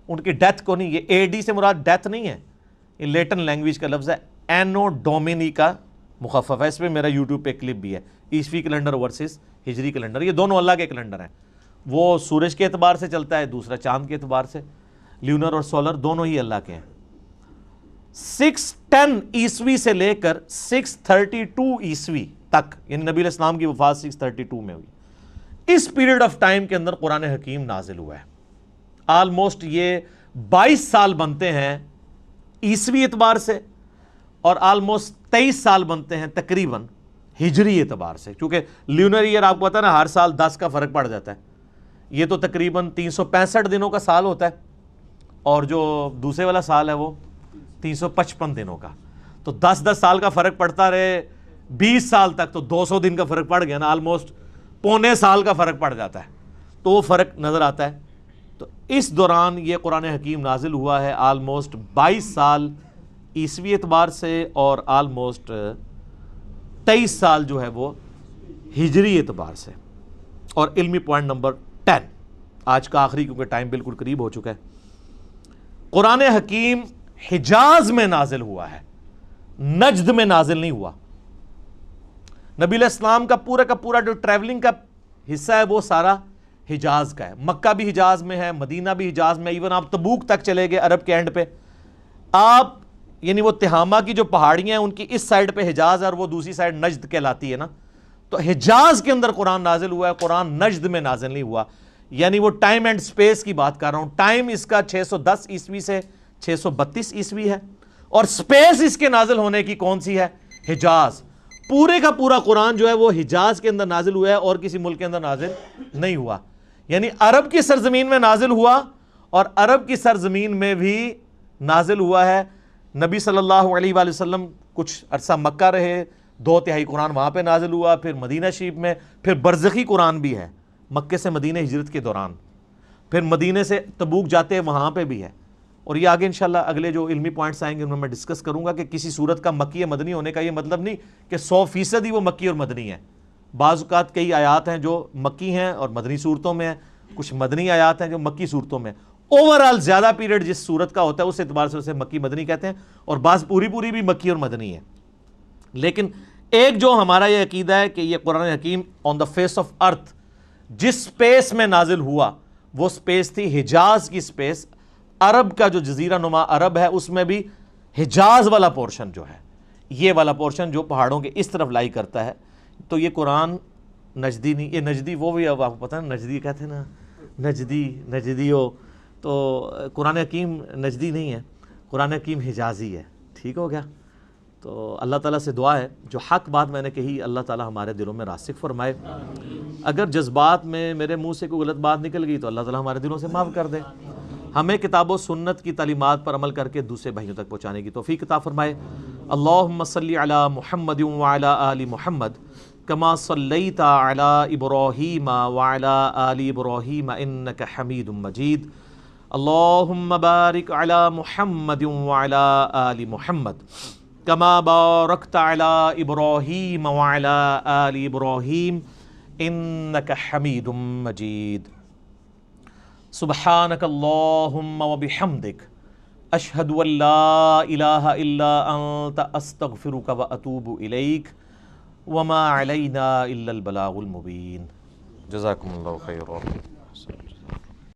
ان کی ڈیتھ کو نہیں. یہ AD سے مراد ڈیتھ نہیں ہے، یہ لیٹن لینگویج کا لفظ ہے، اینو ڈومینی کا مخفف ہے. اس پہ میرا یوٹیوب پہ کلپ بھی ہے، عیسوی کیلنڈر ورسز ہجری کیلنڈر. یہ دونوں اللہ کے کیلنڈر ہیں، وہ سورج کے اعتبار سے چلتا ہے، دوسرا چاند کے اعتبار سے. لیونر اور سولر دونوں ہی اللہ کے ہیں. 610 عیسوی سے لے کر 632 عیسوی تک، یعنی نبی علیہ السلام کی وفات 632 میں ہوئی، اس پیریڈ آف ٹائم کے اندر قرآن حکیم نازل ہوا ہے. آلموسٹ یہ 22 سال بنتے ہیں عیسوی اعتبار سے، اور آلموسٹ 23 سال بنتے ہیں تقریباً ہجری اعتبار سے. کیونکہ لیونر ایئر آپ کو پتا ہے نا، ہر سال 10 کا فرق پڑ جاتا ہے. یہ تو تقریباً 365 دنوں کا سال ہوتا ہے، اور جو دوسرے والا سال ہے وہ 355 دنوں کا. تو 10 سال کا فرق پڑتا رہے 20 سال تک، تو 200 دن کا فرق پڑ گیا نا، آلموسٹ پونے سال کا فرق پڑ جاتا ہے. تو وہ فرق نظر آتا ہے. تو اس دوران یہ قرآن حکیم نازل ہوا ہے، آلموسٹ 22 سال عیسوی اعتبار سے، اور آلموسٹ 23 سال جو ہے وہ ہجری اعتبار سے. اور علمی پوائنٹ نمبر 10 آج کا آخری، کیونکہ ٹائم بالکل قریب ہو چکا ہے، قرآن حکیم حجاز میں نازل ہوا ہے، نجد میں نازل نہیں ہوا. نبی علیہ السلام کا پورا جو ٹریولنگ کا حصہ ہے وہ سارا حجاز کا ہے. مکہ بھی حجاز میں ہے، مدینہ بھی حجاز میں، ایون آپ تبوک تک چلے گئے عرب کے اینڈ پہ، آپ یعنی وہ تہامہ کی جو پہاڑیاں ہیں ان کی اس سائڈ پہ حجاز ہے، اور وہ دوسری سائڈ نجد کہلاتی ہے نا. تو حجاز کے اندر قرآن نازل ہوا ہے، قرآن نجد میں نازل نہیں ہوا. یعنی وہ ٹائم اینڈ سپیس کی بات کر رہا ہوں. ٹائم اس کا 610 عیسوی سے 632 عیسوی ہے، اور سپیس اس کے نازل ہونے کی کون سی ہے؟ حجاز۔ پورے کا پورا قرآن جو ہے وہ حجاز کے اندر نازل ہوا ہے اور کسی ملک کے اندر نازل نہیں ہوا، یعنی عرب کی سرزمین میں نازل ہوا، اور عرب کی سرزمین میں بھی نازل ہوا ہے۔ نبی صلی اللہ علیہ وآلہ وسلم کچھ عرصہ مکہ رہے، 2/3 قرآن وہاں پہ نازل ہوا، پھر مدینہ شریف میں، پھر برزخی قرآن بھی ہے مکے سے مدینہ ہجرت کے دوران، پھر مدینے سے تبوک جاتے ہیں وہاں پہ بھی ہے، اور یہ آگے انشاءاللہ اگلے جو علمی پوائنٹس آئیں گے ان میں ڈسکس کروں گا کہ کسی صورت کا مکی یا مدنی ہونے کا یہ مطلب نہیں کہ 100% ہی وہ مکی اور مدنی ہے۔ بعض اوقات کئی آیات ہیں جو مکی ہیں اور مدنی صورتوں میں ہیں، کچھ مدنی آیات ہیں جو مکی صورتوں میں ہیں۔ اوورال زیادہ پیریڈ جس صورت کا ہوتا ہے اس اعتبار سے اسے مکی مدنی کہتے ہیں، اور بعض پوری بھی مکی اور مدنی ہے۔ لیکن ایک جو ہمارا یہ عقیدہ ہے کہ یہ قرآن حکیم آن دا فیس آف ارتھ جس سپیس میں نازل ہوا وہ سپیس تھی حجاز کی سپیس، عرب کا جو جزیرہ نما عرب ہے اس میں بھی حجاز والا پورشن جو ہے، یہ والا پورشن جو پہاڑوں کے اس طرف لائی کرتا ہے، تو یہ قرآن نجدی نہیں، یہ نجدی وہ بھی اب آپ کو پتہ ہے نجدی کہتے ہیں نا، نجدی ہو، تو قرآن حکیم نجدی نہیں ہے، قرآن حکیم حجازی ہے۔ ٹھیک ہو گیا؟ تو اللہ تعالیٰ سے دعا ہے جو حق بات میں نے کہی اللہ تعالیٰ ہمارے دلوں میں راسخ فرمائے، اگر جذبات میں میرے منہ سے کوئی غلط بات نکل گئی تو اللہ تعالیٰ ہمارے دلوں سے معاف کر دے، ہمیں کتاب و سنت کی تعلیمات پر عمل کر کے دوسرے بھائیوں تک پہنچانے کی توفیق عطا فرمائے۔ اللہم صلی علی محمد وعلی آل محمد کما صلیت علی ابراہیم وعلی آل ابراہیم انک حمید مجید۔ اللہم بارک علی محمد وعلی آل محمد کما بارکت علی ابراہیم وعلی آل ابراہیم انک حمید مجید۔ سبحانک اللہم وبحمدک اشہد ان لا الہ الا انت استغفرک واتوب الیک وما علینا الا البلاغ المبین۔ جزاکم اللہ خیرا۔